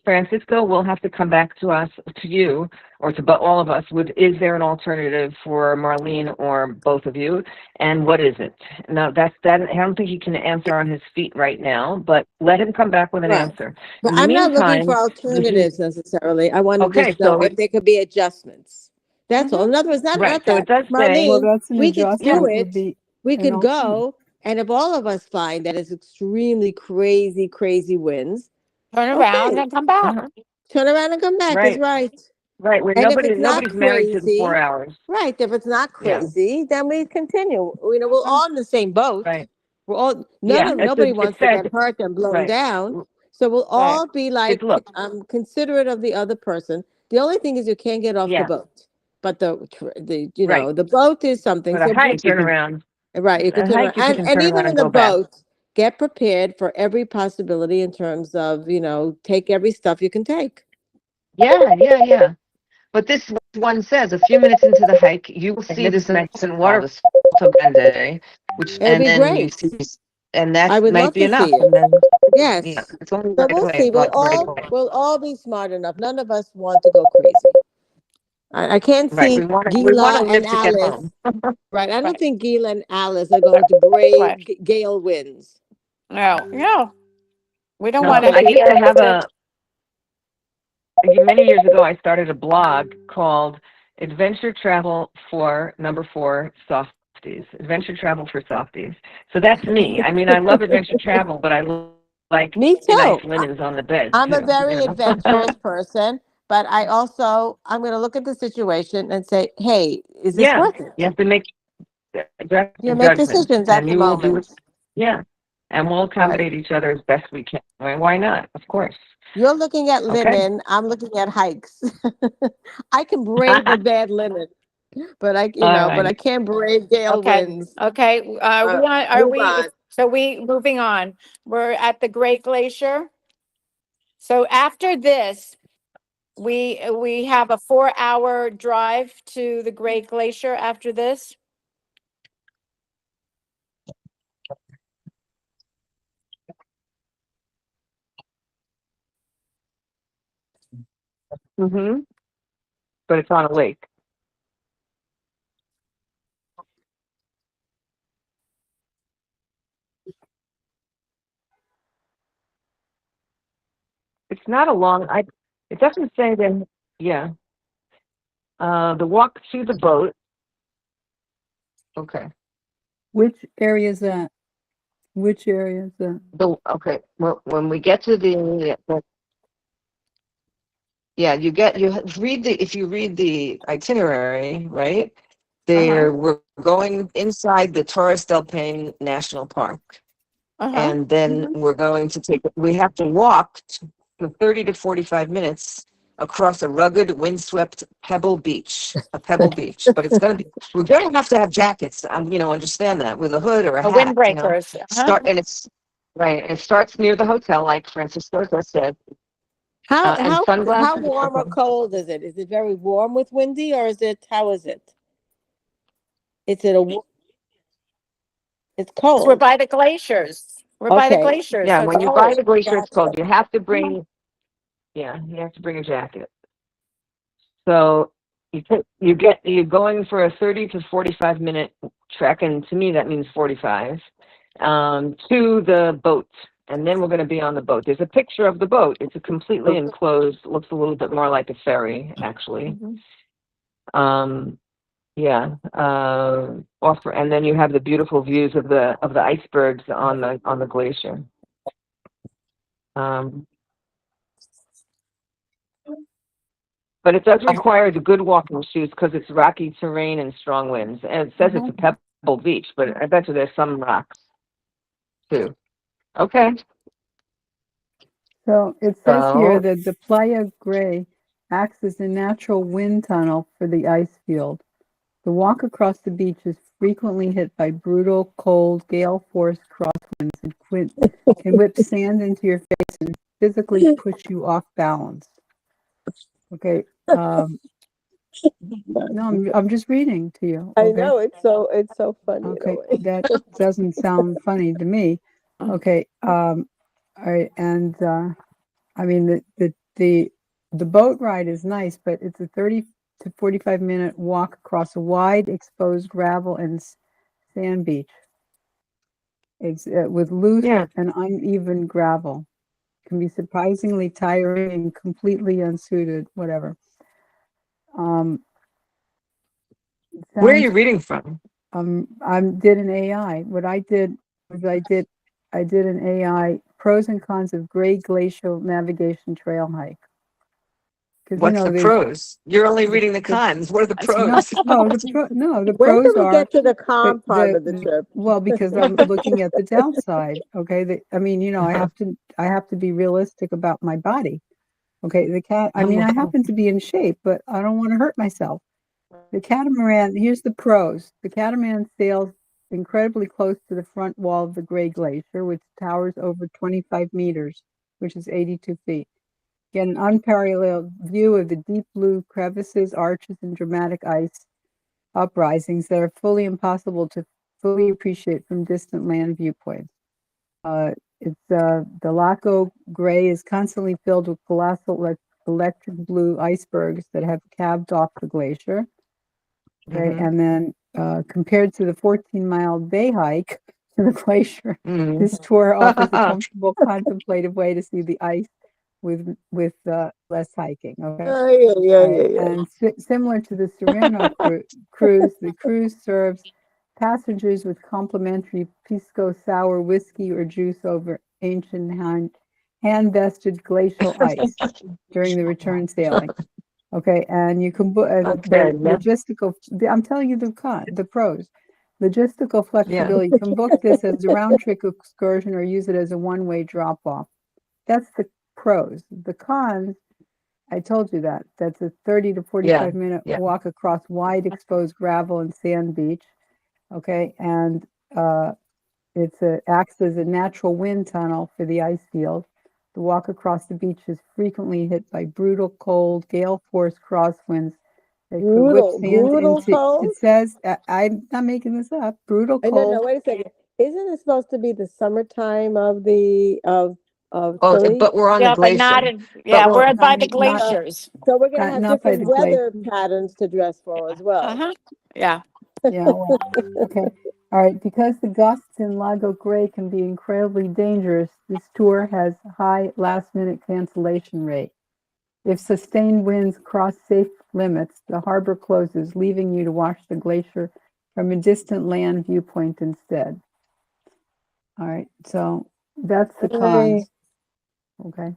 Francisco will have to come back to us, to you, or to all of us with, is there an alternative for Marlene or both of you? And what is it? Now, that, I don't think he can answer on his feet right now, but let him come back with an Right. answer. But In the I'm not looking for meantime, if you, alternatives necessarily. I want to okay, just know so if there could be adjustments. That's all. In other words, not right, so that. it does say, Well, Marlene, that's an we could yeah, do adjustment would it. be we I could don't see. go, and if all of us find that it's extremely crazy, crazy winds, Turn around okay, and come back. Uh-huh. turn around and come back is Right, right. right. Where And if it's not nobody's married to the crazy, 4 hours. right, if it's not Yeah, crazy, then we continue. You know, we're all in the same boat. right. We're all Yeah, nobody it wants to says, get hurt and blown right. down. So we'll Right. all be It's, like look, considerate of the other person. The only thing is you can't get off the yeah, boat. But the you right. know, the boat is something. But a So hike, you turn can, around. Right, you a could turn hike, around. you can And turn even around in and the go back. boat, get prepared for every possibility in terms of, you know, take every stuff you can take. Yeah, yeah, yeah. But this one says a few minutes into the hike, you will see this magnificent waterfall, which, It'll and be then you great. see, and I that would might love be to enough. see it. And then, yeah, Yes. it's only So right we'll away, see. but right away. We'll all be smart enough. None of us want to go crazy. I can't Right. see We want Gila to and live to get Alice. home. Right. I don't Right. think Gila and Alice are going to brave Right. gale winds. No, no, we don't No, want to I be used to have arrested. many years ago, I started a blog called Adventure Travel for number 4 Softies. Adventure Travel for Softies. So that's me. I mean, I love adventure travel, but I like Me nice too. linens on the bed I'm a too, you very know? adventurous person, but I'm going to look at the situation and say, hey, is this Yeah, worth it? you have to make You make judgments, decisions at and the you will do it. moment. Yeah, and we'll Right. accommodate each other as best we can. I mean, why not? Of course. You're looking at Okay. linen. I'm looking at hikes. I can brave a bad linen, but All but I right. can't brave gale Okay, winds. okay, are Move we, on. so moving on, we're at the Great Glacier. So after this, we have a 4-hour drive to the Great Glacier after this. Mm-hmm. But it's on a lake. It's not a long. It doesn't say that. Yeah. The walk to the boat. Okay. Which area is that? Which area is that? Okay. Well, when we get to yeah, read the if you read the itinerary, right? Uh-huh, We're going inside the Torres del Paine National Park, uh-huh. and then we have to walk for 30 to 45 minutes across a rugged, windswept a pebble beach. But we're going to have jackets, understand that, with a hood or a hat, Windbreakers, uh-huh. and it's right. It starts near the hotel, like Francisco just said, How and how how sunglasses. warm or cold is it? Is it very warm with windy, or is it how is it? Is it it's We're cold? by the glaciers. We're by the Okay. glaciers, Yeah, so it's when you buy cold. the glacier, it's Gotcha. cold. You have to bring, yeah, you have to bring a jacket. So you're going for a 30 to 45 minute trek, and to me that means 45, to the boat, and then we're going to be on the boat. There's a picture of the boat. It's a completely enclosed, looks a little bit more like a ferry, actually. Mhm. Yeah, and then you have the beautiful views of the icebergs on the glacier. Um, But it does require the good walking shoes because it's rocky terrain and strong winds. And it says it's a pebble beach, but I bet you there's some rocks too. Okay. So it says here So, that the Playa Grey acts as a natural wind tunnel for the ice field. The walk across the beach is frequently hit by brutal, cold, gale-force crosswinds and can whip sand into your face and physically push you off balance. Okay. No, I'm just reading to you. I Okay. know it's so funny in a Okay. way. That doesn't sound funny to me. Okay. All right. And I mean the boat ride is nice, but it's a 30 to 45-minute walk across a wide exposed gravel and sand beach. It's with loose yeah. and uneven gravel. Can be surprisingly tiring and completely unsuited. Whatever. Where are you Sounds reading from? did an AI. What I did was I did an AI pros and cons of Great Glacial Navigation Trail hike. Because What's the there's pros? You're only reading the cons. What are the pros? the When pros do we are get to the calm part of the the trip? well, because I'm looking at the downside. Okay, I have to be realistic about my body. Okay, I happen to be in shape, but I don't want to hurt myself. The catamaran, here's the pros. The catamaran sails incredibly close to the front wall of the Gray Glacier, which towers over 25 meters, which is 82 feet. Get an unparalleled view of the deep blue crevices, arches, and dramatic ice uprisings that are fully impossible to fully appreciate from distant land viewpoints. The Lago Gray is constantly filled with colossal electric blue icebergs that have calved off the glacier. Okay, and then compared to the 14-mile day hike to the glacier, this tour offers a comfortable, contemplative way to see the ice with less hiking. Okay, Yeah. and similar to the Serrano cruise, the cruise serves passengers with complimentary pisco sour whiskey or juice over ancient hand-vested glacial ice during the return sailing. Okay, and you can book logistical. I'm telling you the pros. Logistical flexibility. You can book this as a round trip excursion or use it as a one-way drop-off. That's the pros. The cons, I told you that. That's a 30 to 45-minute walk across wide exposed gravel and sand beach. Okay, and acts as a natural wind tunnel for the ice field. The walk across the beach is frequently hit by brutal cold, gale force crosswinds that could whip sand into. Cold? It says, I'm not making this up. Brutal cold. No, wait a second. Isn't it supposed to be the summertime of Chile? But we're on the glacier. But not we're by the glaciers. So we're gonna have different weather glacier patterns to dress for as well. Yeah. Yeah. Well, okay. All right. Because the gusts in Lago Gray can be incredibly dangerous, this tour has high last-minute cancellation rate. If sustained winds cross safe limits, the harbor closes, leaving you to watch the glacier from a distant land viewpoint instead. All right. So that's the cons. Okay.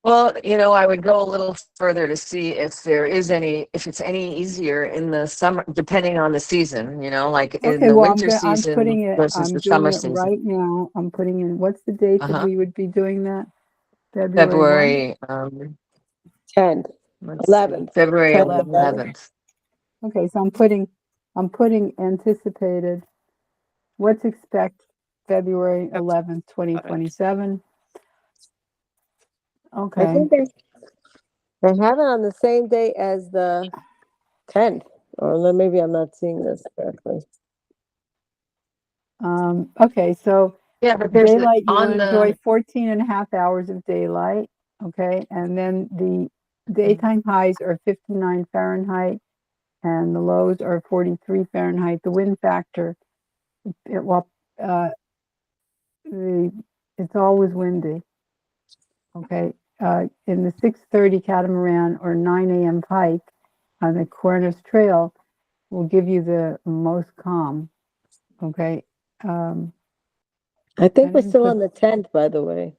Well, I would go a little further to see if it's any easier in the summer, depending on the season, like in the winter season versus the summer season. Right now, I'm putting in, what's the date that we would be doing that? February 10th, 11th. February 11th. Okay, so I'm putting anticipated. What's expect February 11th, 2027. Okay. I think they have it on the same day as the 10th, or maybe I'm not seeing this correctly. Okay, so but daylight, you will enjoy 14 and a half hours of daylight. Okay, and then the daytime highs are 59 Fahrenheit and the lows are 43 Fahrenheit. The wind factor, it's always windy. Okay, in the 6:30 catamaran or 9 a.m. hike on the Cornice Trail will give you the most calm. Okay. I think we're still on the 10th, by the way.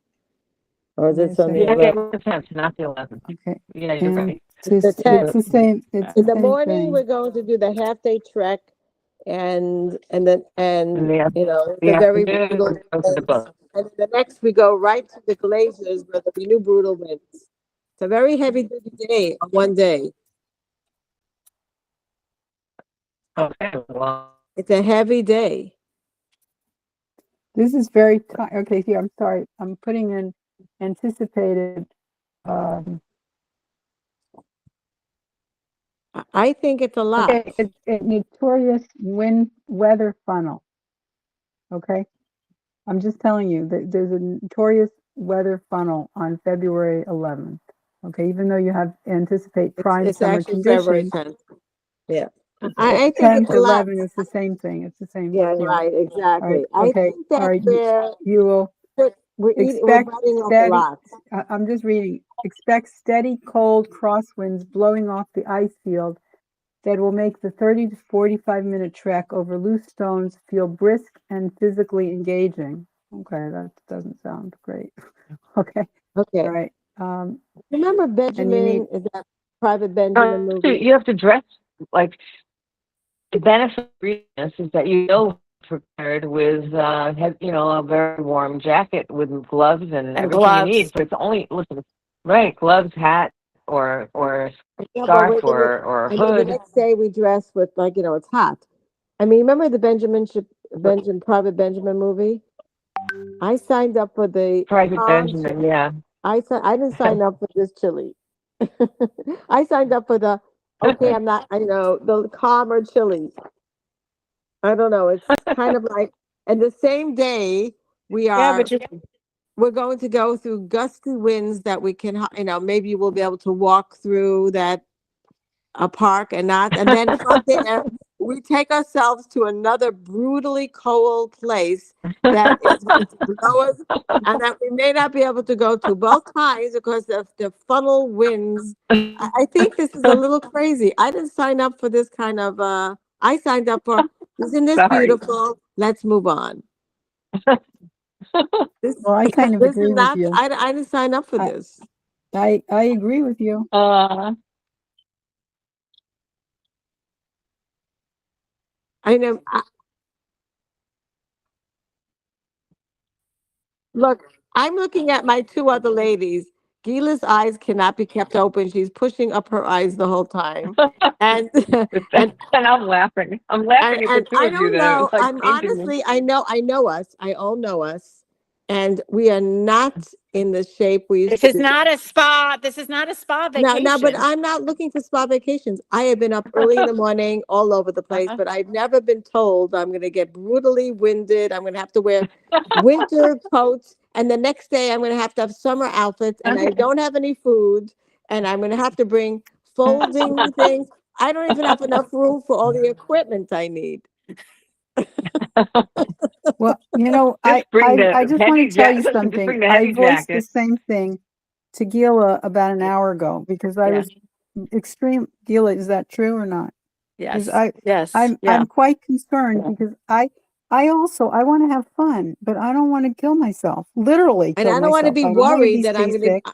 Or is it on the 11th? The 10th, not the 11th. Okay. Yeah, you're right. It's the 10th. It's the same. In the morning, we're going to do the half-day trek, and the very brutal. And the next, we go right to the glaciers where there'll be new brutal winds. It's a very heavy-duty day on one day. Okay, well. It's a heavy day. This is very okay. Here, I'm sorry. I'm putting in anticipated. I think it's a lot. Okay, it's a notorious wind weather funnel. Okay, I'm just telling you that there's a notorious weather funnel on February 11th. Okay, even though you have anticipate prime summer conditions. Yeah. I think 10 it's to 11 is the same thing. It's the same. Yeah, right, exactly. Right, okay. I think that you will expect steady. I'm just reading. Expect steady, cold crosswinds blowing off the ice field that will make the 30 to 45-minute trek over loose stones feel brisk and physically engaging. Okay, that doesn't sound great. Okay, Okay. all right. Remember And you Benjamin, need, that Private Benjamin movie? You have to dress like the benefit of greenness is that you know prepared with a very warm jacket with gloves and everything you gloves. need. So it's only right, gloves, hat, or Yeah, but scarf wait a minute. or I mean, the hood. next day we dress with it's hot. I mean, remember the Private Benjamin movie? I signed up for the Private calm. Benjamin, yeah. I didn't sign up for this chili. I signed up for the okay. I'm not. I know the calmer chili. I don't know. It's kind of like, and the same day we're going to go through gusty winds that we can, maybe we'll be able to walk through that a park and then from there we take ourselves to another brutally cold place that is going to blow us, and that we may not be able to go to both times because of the funnel winds. I think this is a little crazy. I didn't sign up for this kind of. I signed up for. Isn't this Sorry. beautiful? Let's move on. This, well, I kind of this agree is with not. you. I didn't sign up for I- this. I agree with you. I know. Look, I'm looking at my two other ladies. Gila's eyes cannot be kept open. She's pushing up her eyes the whole time. And and And I'm laughing. I'm laughing at the two I of you don't that know. it's like I'm painting me. honestly, I know us. I all know us. And we are not in the shape we used This to is be. not a spa. This is not a spa No, but vacation. I'm not looking for spa vacations. I have been up early in the morning, all over the place, but I've never been told I'm going to get brutally winded. I'm going to have to wear winter coats, and the next day I'm going to have summer outfits, and I don't have any food, and I'm going to have to bring folding things. I don't even have enough room for all the equipment I need. Well, Just bring I the just want heavy to tell you jacket. Just something. bring the I heavy voiced the jacket. same thing to Gila about an hour ago because I Yeah. was extreme. Gila, is that true or not? Because Yes. Yes. Yeah. I'm quite concerned because I want to have fun, but I don't want to kill myself. Literally And kill I don't want to myself. be I don't want to be worried that I'm going seasick to.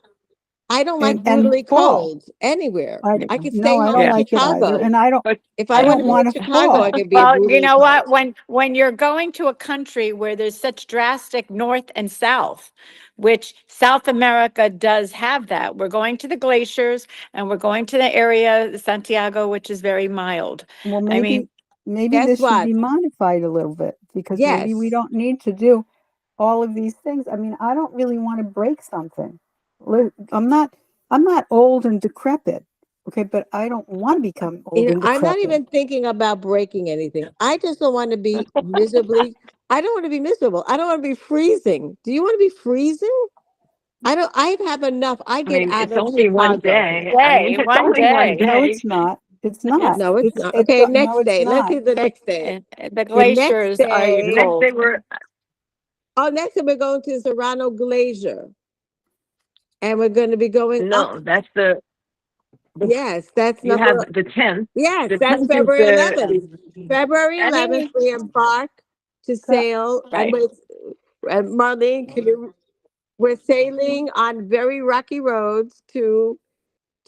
I don't like and brutally fall. cold anywhere. I could stay No, I home don't in like it either. Chicago. And But If I I want don't to be in want to Chicago, I fall. could be Well, you brutally know cold. what? When you're going to a country where there's such drastic north and south, which South America does have that. We're going to the glaciers and we're going to the area, Santiago, which is very mild. Well, I mean, maybe Guess this should what? be modified a little bit because maybe we Yes. don't need to do all of these things. I mean, I don't really want to break something. I'm not old and decrepit, okay, but I don't want to become old and I'm not decrepit. even thinking about breaking anything. I just don't want to be miserably. I don't want to be miserable. I don't want to be freezing. Do you want to be freezing? I don't. I have enough. I I get mean, out it's of only one Chicago. day. I mean, day, it's one only one day. No, day. it's not. It's Yes. not. No, it's not. It's Okay, no, next it's day. Let's not. see the next day. And the The next glaciers are The day. next cold. day we're Oh, next day we're going to Serrano Glacier, and we're going to be going up. no. That's the Yes, that's you have number. the 10th. Yes, The that's 10th is February the 11th. February I 11th, mean, we embark to sail, right. and Marlene, we're sailing on very rocky roads to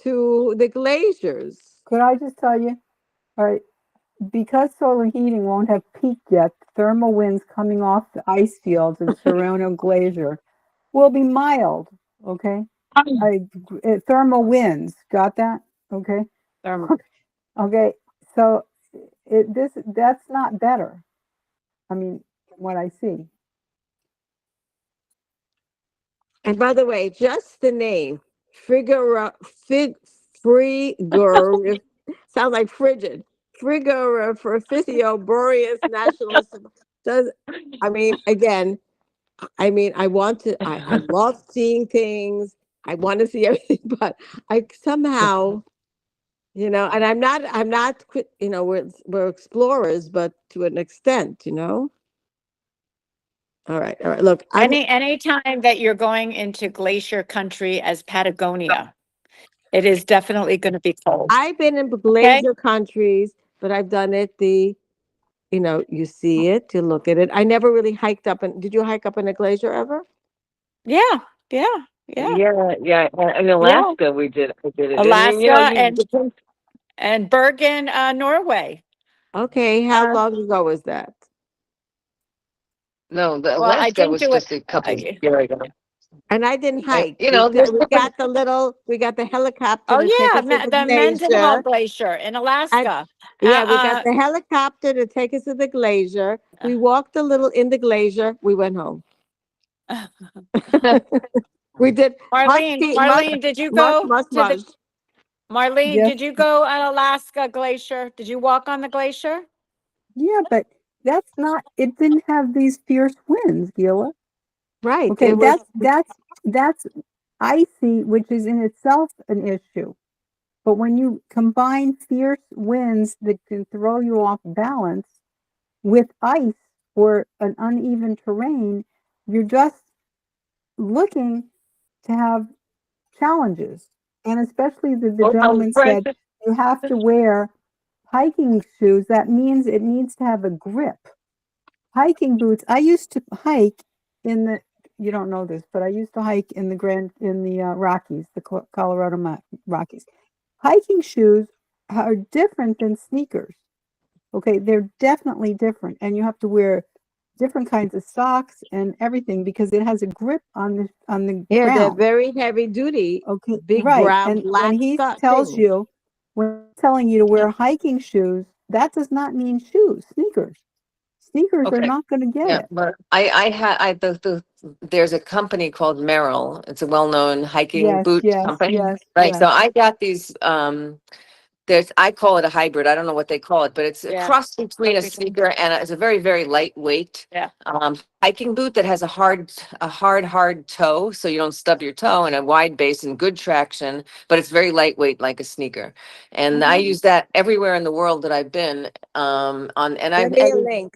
the glaciers. Could I just tell you? All right, because solar heating won't have peaked yet, thermal winds coming off the ice fields of Serrano Glacier will be mild. Okay, thermal winds. Got that? Okay. Thermal. Okay. So that's not better. I mean, from what I see. And by the way, just the name, Frigor, sounds like frigid. Frigorificio Boreas Nationalis. Does, I mean, again, I want to, I love seeing things. I want to see everything, but I somehow, and I'm not, we're explorers, but to an extent, All right. Look, Any time that you're going into glacier country as Patagonia, It is definitely going to be cold. I've been in Okay? glacier countries, but I've done it you see it, you look at it. I never really hiked up. And did you hike up in a glacier ever? Yeah, yeah, yeah, Yeah. In yeah. Alaska, we did it. I mean, Alaska you and Bergen, Norway. Okay, how Uh, long ago was that? no, the well, I Alaska didn't was do it. just a couple of years ago. And I didn't hike. There's We different. got the helicopter Oh to take yeah, us to the the Mendenhall glacier. Glacier in And Alaska. yeah, we got Uh, the helicopter to take us to the glacier. We walked a little in the glacier. We went home. uh, We did Marlene, did you go to the much. Marlene? Yes. Did you go on Alaska Glacier? Did you walk on the glacier? Yeah, but that's not, it didn't have these fierce winds, Gila. Right. Okay, It was that's icy, which is in itself an issue. But when you combine fierce winds that can throw you off balance with ice or an uneven terrain, you're just looking to have challenges. And especially the gentleman said you have to wear hiking shoes. That means it needs to have a grip. Hiking boots. I used to hike in the, you don't know this, but I used to hike in the Rockies, the Colorado Rockies. Hiking shoes are different than sneakers. Okay, they're definitely different, and you have to wear different kinds of socks and everything because it has a grip on the they're ground. very heavy duty, Okay, big right, brown and black when he Scott tells things. you, when he's telling you to wear hiking shoes, that does not mean shoes, sneakers. Sneakers are Okay. not going to get Yeah, it. but there's a company called Merrill. It's a well-known hiking Yes, boot yes, company, yes, right? So yes. I got these, I call it a hybrid. I don't know what they call it, but it's a Yeah. cross between a Cross between- sneaker and it's a very, very lightweight Yeah. hiking boot that has a hard toe, so you don't stub your toe, and a wide base and good traction, but it's very lightweight like a sneaker. And I use that everywhere in the world that I've been.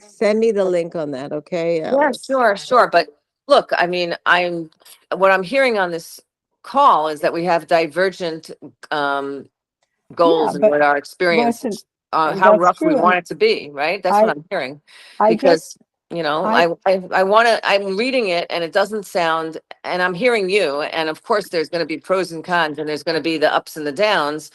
Send me the link on that, okay, Yeah, Alice? sure. But look, I mean, what I'm hearing on this call is that we have divergent Yeah, goals and but what our experience, listen, how that's rough we true. And want it to be, right? That's what I, I'm hearing. I just, Because, you know, I, I want to, I'm reading it and it doesn't sound, and I'm hearing you, and of course, there's going to be pros and cons, and there's going to be the ups and the downs.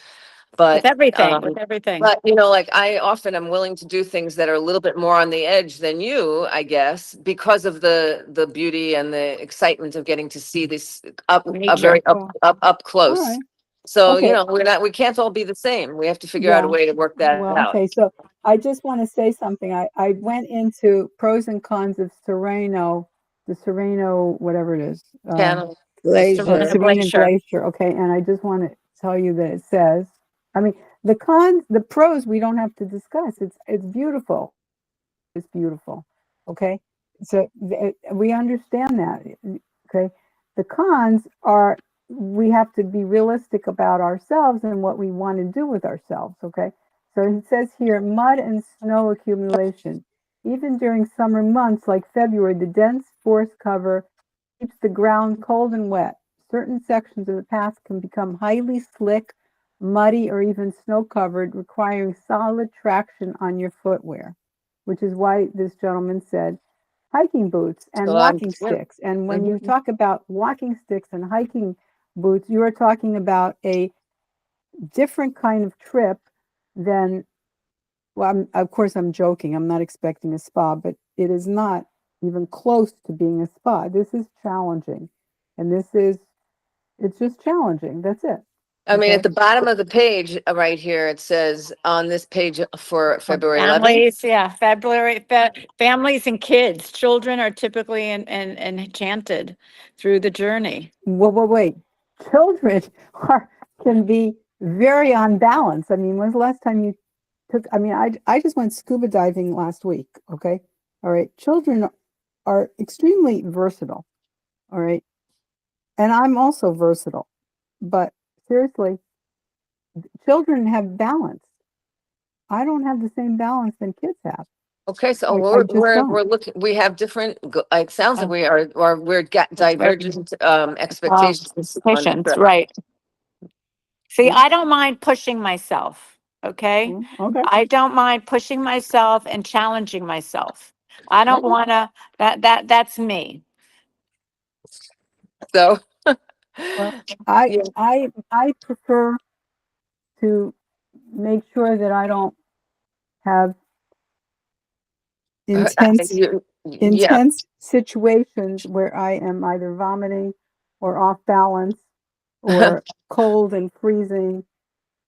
With But, everything, with everything. like I often am willing to do things that are a little bit more on the edge than you, I guess, because of the beauty and the excitement of getting to see this Nature. well, up all close. right. So, Okay. we can't all be the same. We have to figure out a Yeah. way to work that Well, out. okay. So I just want to say something. I went into pros and cons of the Sereno, whatever it is. Channel. Glacier. Serena Glacier. Okay. And I just want to tell you that it says, I mean, the pros we don't have to discuss. It's beautiful. It's beautiful. Okay. So we understand that. Okay. The cons are we have to be realistic about ourselves and what we want to do with ourselves. Okay. So it says here mud and snow accumulation. Even during summer months like February, the dense forest cover keeps the ground cold and wet. Certain sections of the path can become highly slick, muddy, or even snow covered, requiring solid traction on your footwear, which is why this gentleman said hiking boots and So walking sticks. And when you Mhm. talk about walking sticks and hiking boots, you are talking about a different kind of trip than, well, of course, I'm joking. I'm not expecting a spa, but it is not even close to being a spa. This is challenging. And it's just challenging. That's it. I mean, Okay. at the bottom of the page, right here, it says on this page for February 11th. Families, yeah, families and kids, children are typically enchanted through the journey. Wait. Children can be very unbalanced. I mean, when's the last time you took, I mean, I just went scuba diving last week. Okay. All right. Children are extremely versatile. All right. And I'm also versatile, but seriously, children have balance. I don't have the same balance than kids have. Okay, so I just don't. we're looking, we have different, it sounds like we are, or we're divergent expectations. on the trip. Right. See, I don't mind pushing myself, okay? Okay. I don't mind pushing myself and challenging myself. I don't Okay. want to, that's me. So. Well, I Yeah. I prefer to make sure that I don't have intense Yeah. situations where I am either vomiting or off balance or cold and freezing.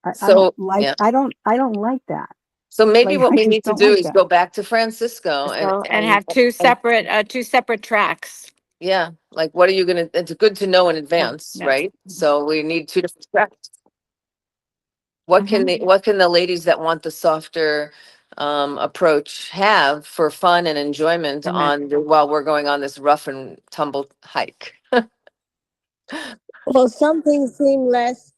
I don't So, like yeah. I don't like that. So maybe Like what I we just need to don't do like is that. go back to Francisco So, and have two separate tracks. yeah, like what are you gonna, it's good to know in advance, Yeah. right? So we need two different tracks. What can the ladies that want the softer approach have for fun and enjoyment while we're going on this rough and tumble hike? Well, some things seem less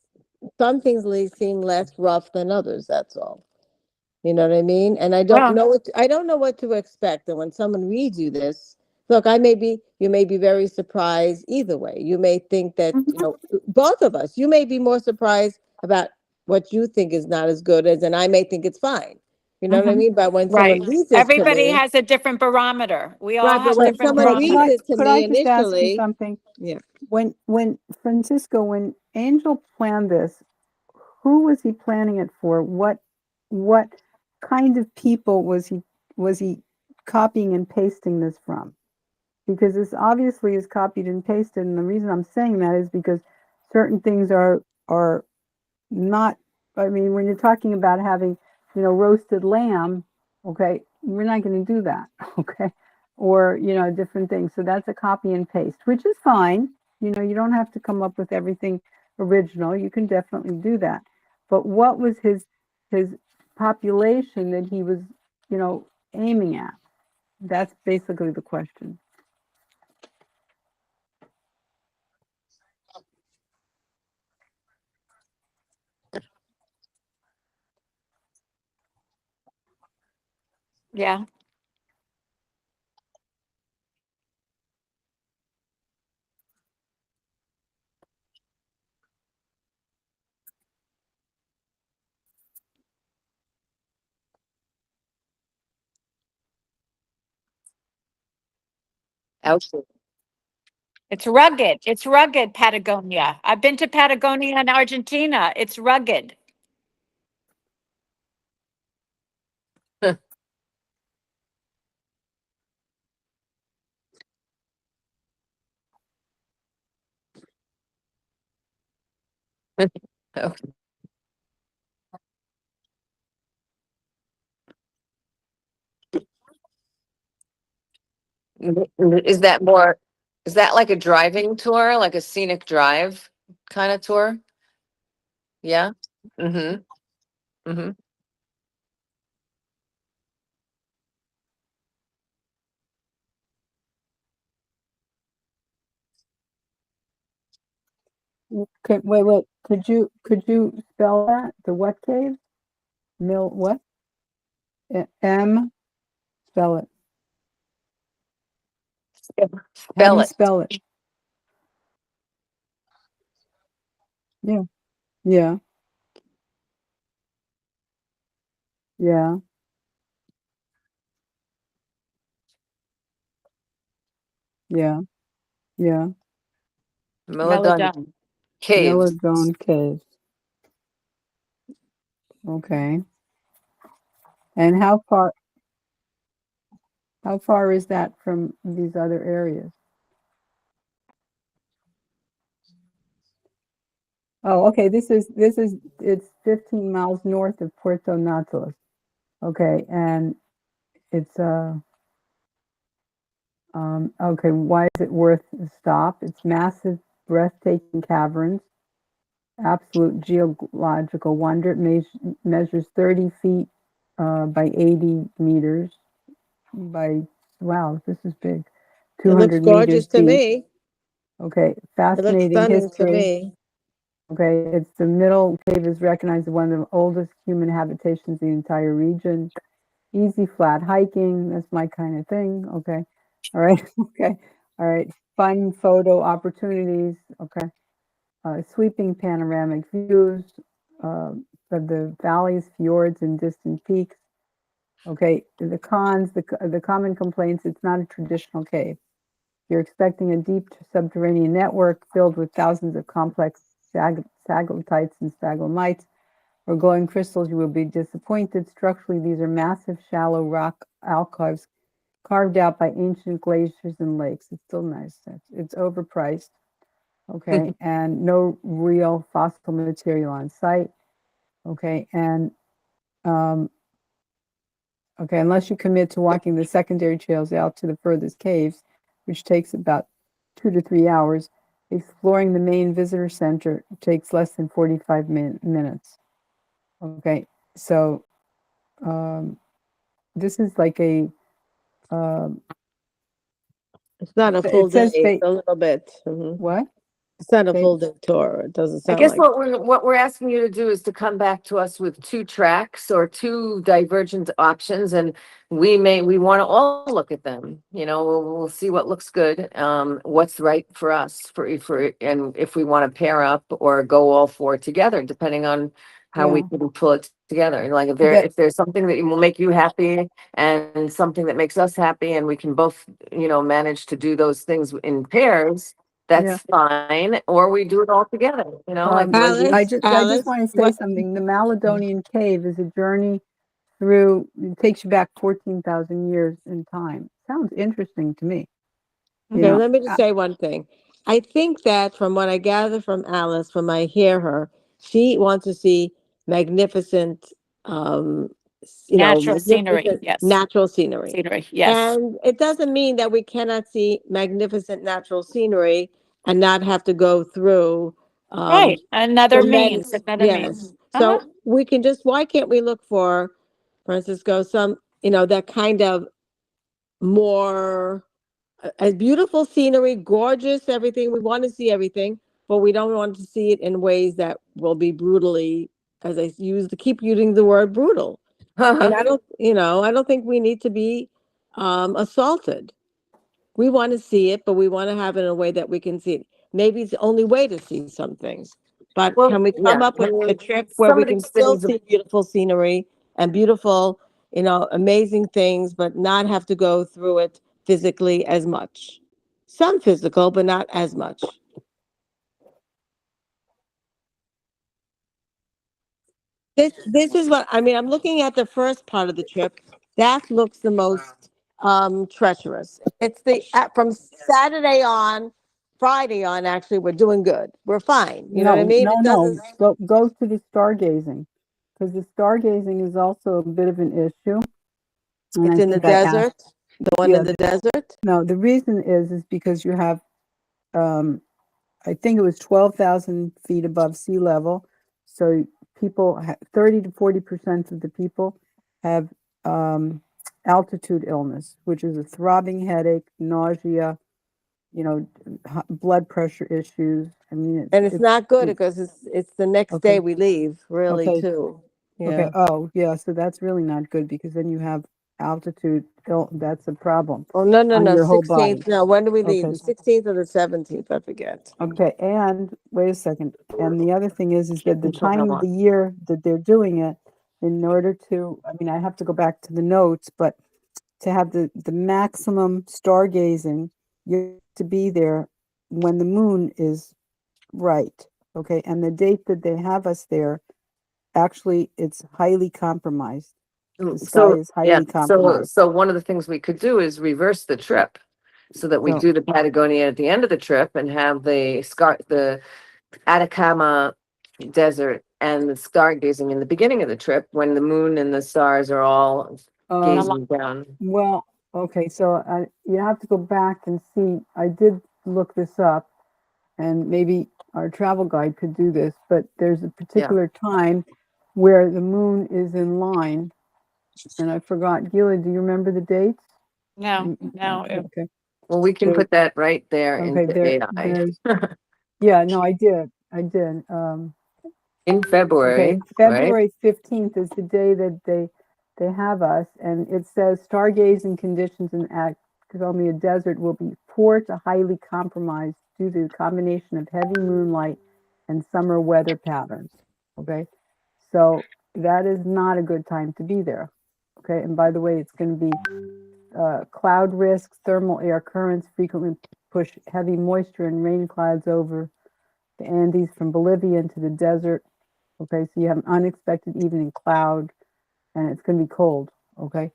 rough than others. That's all. You know what I mean? And Well, I don't know what to expect. And when someone reads you this, look, you may be very surprised either way. You may think that, both of us, you may be more surprised about what you think is not as good as, and I may think it's fine. You know what I mean? But when right. someone reads this to Everybody me, has a different barometer. We all right, but have when different someone But reads barometers. it to could I me just ask you initially, something? yeah. When Francisco, when Angel planned this, who was he planning it for? What kind of people was he copying and pasting this from? Because this obviously is copied and pasted, and the reason I'm saying that is because certain things are not, I mean, when you're talking about having, roasted lamb, okay, we're not going to do that, okay? Or, different things. So that's a copy and paste, which is fine. You don't have to come up with everything original. You can definitely do that. But what was his population that he was, aiming at? That's basically the question. Yeah. Ouch. It's rugged. It's rugged, Patagonia. I've been to Patagonia in Argentina. It's rugged. Is that more, is that like a driving tour, like a scenic drive kind of tour? Yeah. Mm-hmm. Mm-hmm. Okay, wait. Could you spell that? The what cave? Mill what? M, spell it. How do Spell you it. spell it? Yeah, yeah, yeah, yeah, yeah. Melodon Melodone. Caves. Milledone Cave. Okay. And how far is that from these other areas? Oh, okay. It's 15 miles north of Puerto Natales. Okay, and it's okay, why is it worth the stop? It's massive, breathtaking caverns, absolute geological wonder. It measures 30 feet by 80 meters by, wow, this is big. It looks 200 meters gorgeous to deep. me. Okay, It looks fascinating stunning to history. me. Okay, it's the middle cave is recognized as one of the oldest human habitations in the entire region. Easy flat hiking, that's my kind of thing. Okay, all right, okay, all right. Fun photo opportunities. Okay, sweeping panoramic views of the valleys, fjords, and distant peaks. Okay, the cons, the common complaints, it's not a traditional cave. You're expecting a deep subterranean network filled with thousands of complex stalactites and stalagmites or glowing crystals. You will be disappointed. Structurally, these are massive, shallow rock alcoves carved out by ancient glaciers and lakes. It's still nice. It's overpriced. Okay, and no real fossil material on site. Okay, and okay, unless you commit to walking the secondary trails out to the furthest caves, which takes about 2 to 3 hours, exploring the main visitor center takes less than 45 minutes. Okay, so this is like a It's not a it full day, says it's a little bit. what? It's not a They- full day tour. It doesn't I sound guess like. what we're asking you to do is to come back to us with 2 tracks or 2 divergent options, and we want to all look at them. You know, we'll see what looks good, what's right for us and if we want to pair up or go all 4 together, depending on how we Yeah. can pull it together. Like That- if there's something that will make you happy and something that makes us happy, and we can both, manage to do those things in pairs, that's fine, or we do it all together, like Alice, Lindsay. I just Alice, want to say what, something. The Maledonian Cave is a journey through, it takes you back 14,000 years in time. Sounds interesting to me. You okay, know, let me just say one thing. I think that from what I gather from Alice, from I hear her, she wants to see magnificent, um, Natural scenery, magnificent yes. natural scenery. Scenery, yes. And it doesn't mean that we cannot see magnificent natural scenery and not have to go through Right, another tremendous, means, another means. yes. So we can just, why can't we look for, Francisco, some, that kind of more a beautiful scenery, gorgeous, everything. We want to see everything, but we don't want to see it in ways that will be brutally, as I keep using the word brutal. And I don't think we need to be assaulted. We want to see it, but we want to have it in a way that we can see it. Maybe it's the only way to see some things. But Well, can we come yeah, up with I mean, a trip where some we of can these still things, see beautiful scenery and beautiful, amazing things, but not have to go through it physically as much? Some physical, but not as much. This is what I mean. I'm looking at the first part of the trip. That looks the most treacherous. It's from Saturday on, Friday on, actually, we're doing good. We're fine. You know what I mean? It doesn't. Go to the stargazing, because the stargazing is also a bit of an issue. And It's I in the think I asked, desert. The one yeah, in the desert. no, the reason is because you have, I think it was 12,000 feet above sea level. So 30 to 40% of the people have altitude illness, which is a throbbing headache, nausea, blood pressure issues. I mean, And it's not good it- because it's the next okay, day we leave, really, okay, too. okay. Yeah. Oh, yeah. So that's really not good, because then you have altitude that's a problem Oh, no, no, on no. your whole body. 16th. No, when do we leave? Okay. The 16th or the 17th? I forget. Okay, and wait a second. And the other thing is that the control time how of the long. year that they're doing it, in order to, I mean, I have to go back to the notes, but to have the maximum stargazing, you have to be there when the moon is right. Okay, and the date that they have us there, actually, it's highly compromised. The sky So, is yeah, highly compromised. so one of the things we could do is reverse the trip so that we So, do the Patagonia at the end of the trip and have the Atacama Desert and the stargazing in the beginning of the trip when the moon and the stars are all gazing down. well, okay, so you have to go back and see. I did look this up, and maybe our travel guide could do this, but there's a particular time where the moon is in line, and I forgot. Gila, do you remember the dates? No, no. Okay. Well, we can There- put that right there Okay, into AI. there's, yeah, no, I did. In February, Okay, right? February 15th is the day that they have us, and it says stargazing conditions in Patagonia Desert will be poor to highly compromised due to the combination of heavy moonlight and summer weather patterns. Okay, so that is not a good time to be there. Okay, and by the way, it's going to be cloud risks, thermal air currents frequently push heavy moisture and rain clouds over the Andes from Bolivia into the desert. Okay, so you have an unexpected evening cloud, and it's going to be cold. Okay,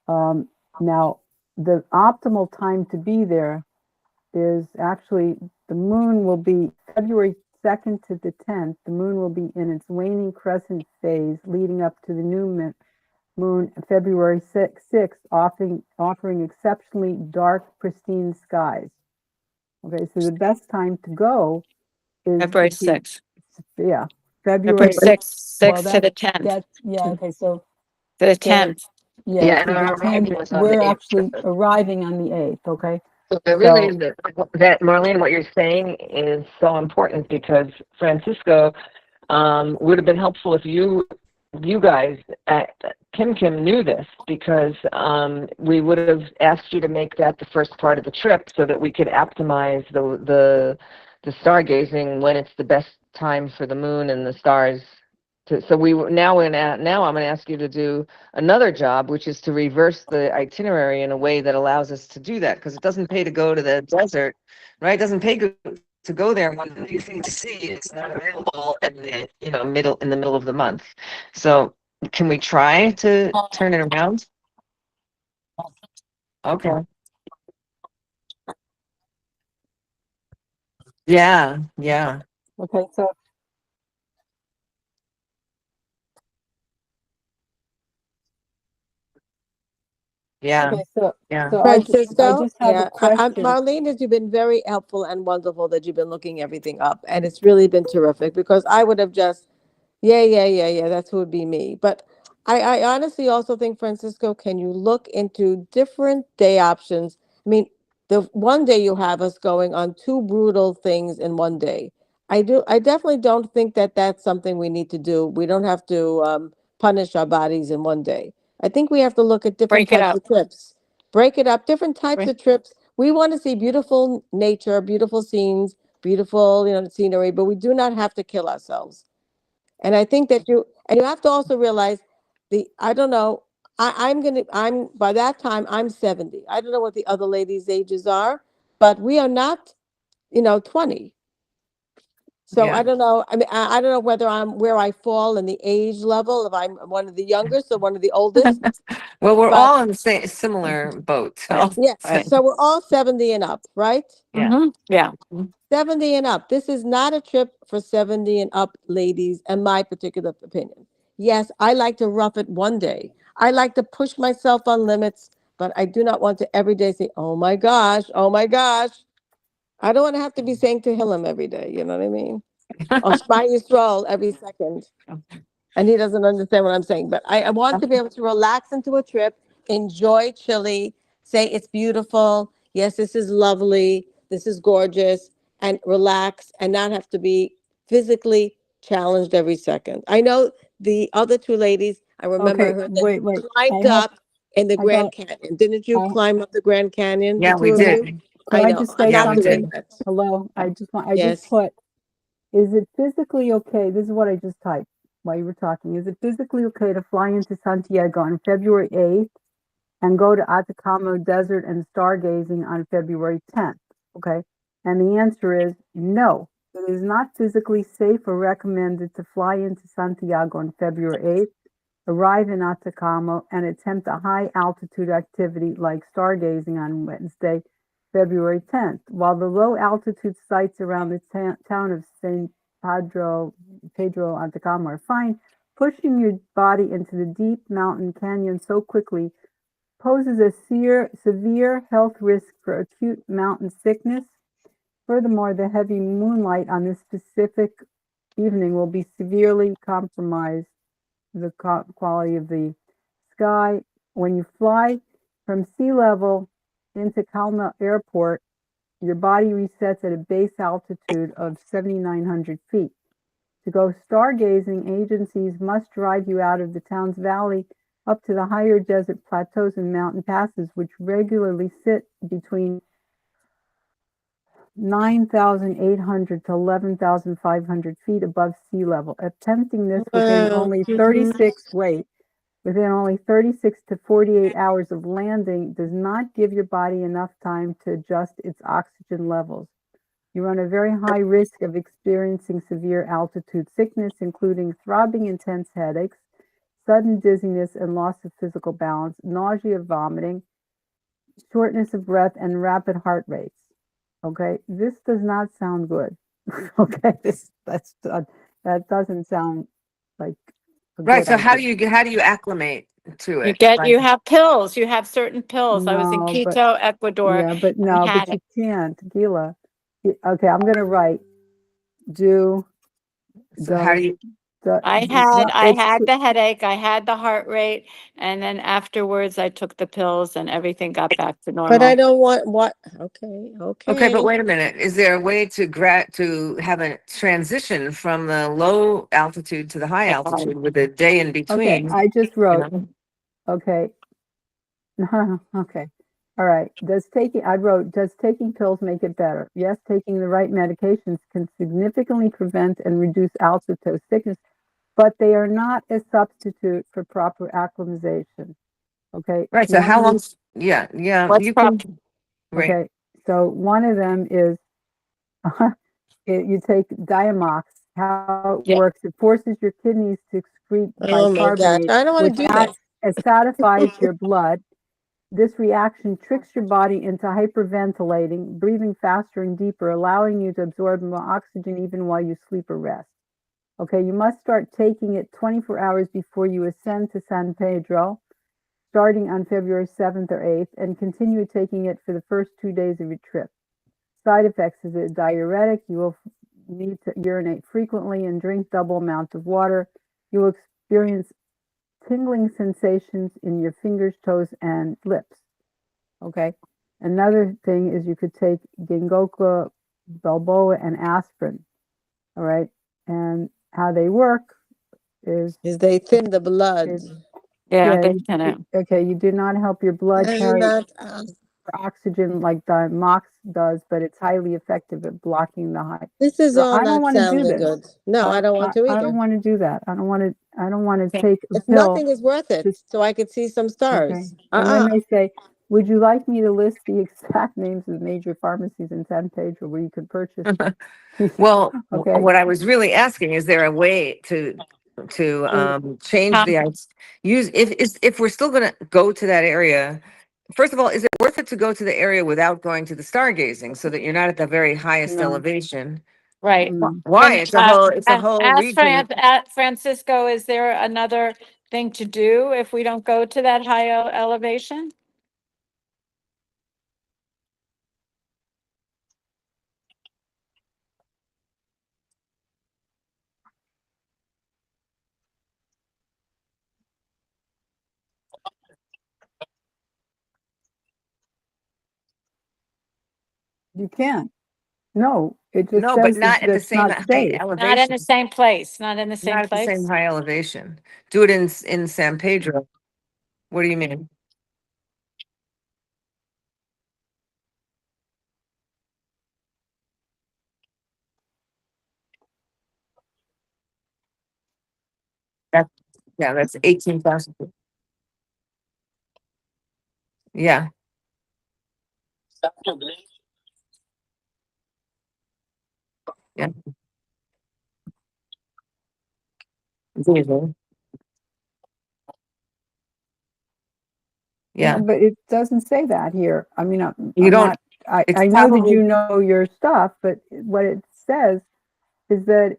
now the optimal time to be there is actually the moon will be February 2nd to the 10th. The moon will be in its waning crescent phase leading up to the new moon February 6th, offering exceptionally dark, pristine skies. Okay, so the best time to go is February between, 6th. yeah, February February. 6th, Well, 6th to the 10th. yeah, okay, so To the so 10th. yeah, Yeah, so and the our 10th, arrival was on the we're 8th. actually arriving on the 8th, okay? So it really is that, Marlene, what you're saying is so important because Francisco would have been helpful if you guys at Kim knew this because we would have asked you to make that the first part of the trip so that we could optimize the stargazing when it's the best time for the moon and the stars. So now I'm going to ask you to do another job, which is to reverse the itinerary in a way that allows us to do that because it doesn't pay to go to the desert, right? It doesn't pay to go there when the new thing to see is not available in the middle of the month. So can we try to turn it around? Okay. Yeah, yeah, Okay, so yeah, okay, so yeah. so I Francisco, just have a yeah, question. Marlene, has you been very helpful and wonderful that you've been looking everything up, and it's really been terrific because I would have just, yeah, that would be me. But I honestly also think, Francisco, can you look into different day options? I mean, the one day you have us going on two brutal things in one day. I definitely don't think that that's something we need to do. We don't have to punish our bodies in one day. I think we have to look at different Break it types up. of trips, break it up, different types Right. of trips. We want to see beautiful nature, beautiful scenes, beautiful, scenery, but we do not have to kill ourselves. And I think that you have to also realize I don't know, I'm by that time I'm 70. I don't know what the other ladies' ages are, but we are not, 20. So Yeah. I don't know. I mean, I don't know whether I'm where I fall in the age level, if I'm one of the youngest or one of the oldest, Well, we're but all in the same similar boat. I'll yeah, say. so we're all 70 and up, right? Yeah. Yeah. 70 and up. This is not a trip for 70 and up ladies, in my particular opinion. Yes, I like to rough it one day. I like to push myself on limits, but I do not want to every day say, oh my gosh, oh my gosh. I don't want to have to be saying Tehillim every day. You know what I mean? Or Shema Yisrael every second. And he doesn't understand what I'm saying. But I want to be able to relax into a trip, enjoy Chile, say it's beautiful. Yes, this is lovely. This is gorgeous, and relax and not have to be physically challenged every second. I know the other two ladies, I remember I Okay, heard that wait, you wait. climbed up in the I got, Grand Canyon. Didn't you I, climb up the Grand Canyon, the Yeah, we two of can I, you? did. could I I know. just I'm say Yeah, we not doing something? did. that. Hello, I just Yes. put, is it physically okay? This is what I just typed while you were talking. Is it physically okay to fly into Santiago on February 8th and go to Atacama Desert and stargazing on February 10th? Okay. And the answer is no. It is not physically safe or recommended to fly into Santiago on February 8th, arrive in Atacama, and attempt a high altitude activity like stargazing on Wednesday, February 10th. While the low altitude sites around the town of Pedro Atacama are fine, pushing your body into the deep mountain canyon so quickly poses a severe health risk for acute mountain sickness. Furthermore, the heavy moonlight on this specific evening will be severely compromise the quality of the sky. When you fly from sea level into Calma Airport, your body resets at a base altitude of 7,900 feet. To go stargazing, agencies must drive you out of the town's valley up to the higher desert plateaus and mountain passes, which regularly sit between 9,800 to 11,500 feet above sea level. Attempting this within only 36 to 48 hours of landing does not give your body enough time to adjust its oxygen levels. You run a very high risk of experiencing severe altitude sickness, including throbbing, intense headaches, sudden dizziness and loss of physical balance, nausea, vomiting, shortness of breath, and rapid heart rates. Okay, this does not sound good. Okay, that doesn't sound like a Right. good So idea. how do you acclimate to it? You have pills, you have certain pills. I was in No, but Quito, Ecuador. yeah, but and we no, had but you can't, Gila. Okay, I'm gonna write. Do So how do does you? the I it's had the headache, I had the heart rate, and then afterwards I took the pills and everything got back to But I normal. don't want what, okay, Okay, but okay. wait a minute. Is there a way to have a transition from the low altitude to the high altitude with a day in okay. between? I just You wrote. know? Okay. Okay. All right. I wrote, does taking pills make it better? Yes, taking the right medications can significantly prevent and reduce altitude sickness, but they are not a substitute for proper acclimatization. Okay. Right. So how long? Yeah, yeah. What's You can. proper? Right. Okay. So one of them is you take Diamox. How it Yeah. works, it forces your kidneys to excrete Oh my gosh, bicarbonate, I don't want which to do that. acts acidifies your blood. This reaction tricks your body into hyperventilating, breathing faster and deeper, allowing you to absorb more oxygen even while you sleep or rest. Okay, you must start taking it 24 hours before you ascend to San Pedro, starting on February 7th or 8th, and continue taking it for the first 2 days of your trip. Side effects is a diuretic. You will need to urinate frequently and drink double amount of water. You will experience tingling sensations in your fingers, toes, and lips. Okay. Another thing is you could take ginkgo biloba and aspirin. All right. And how they work is, Is they thin the blood. it, Yeah, yeah, they can. okay, you do not help your blood And carry that, oxygen like Diamox does, but it's highly effective at blocking the high. this is So all I don't not want to do sounding this. good. No, I don't want to I either. don't want to do that. I don't want to Okay. take a If pill. nothing is worth it, Just so I could see some okay. stars. And then they say, would you like me to list the exact names of major pharmacies in San Pedro where you could purchase these? Well, Okay. what I was really asking, is there a way to change Tom, the use if we're still going to go to that area? First of all, is it worth it to go to the area without going to the stargazing so that you're not at the very highest No. elevation? right. Why? And It's a whole region. Francisco, is there another thing to do if we don't go to that high elevation? You can't. No, it just No, but says not at the that's same not high safe. Not in elevation. the same place, not in the same Not at the same place? high elevation. Do it in San Pedro. What do you mean? That, yeah, that's 18,000. Yeah. Yeah. Diesel. No, Yeah. but it doesn't say that here. I mean, You I'm don't, not, it's I know that probably, you know your stuff, but what it says is that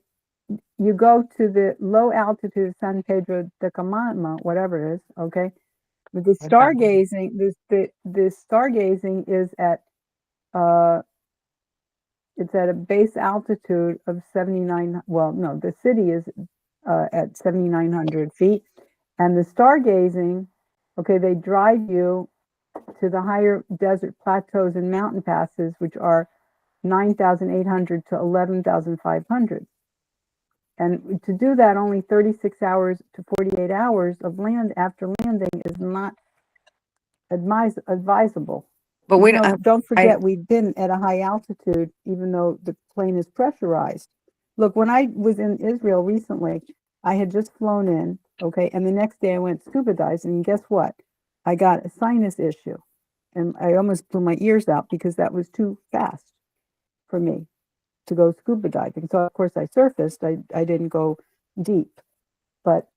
you go to the low altitude of San Pedro de Camama, whatever it is, okay? But the stargazing, the stargazing is at, uh, it's at a base altitude of 79, well, no, the city is at 7,900 feet. And the stargazing, okay, they drive you to the higher desert plateaus and mountain passes, which are 9,800 to 11,500. And to do that, only 36 hours to 48 hours of land after landing is not advisable. But You we, know, don't I, forget, we've been at a high altitude, even though the plane is pressurized. Look, when I was in Israel recently, I had just flown in, okay, and the next day I went scuba diving, and guess what? I got a sinus issue, and I almost blew my ears out because that was too fast for me to go scuba diving. So of course I surfaced. I didn't go deep, but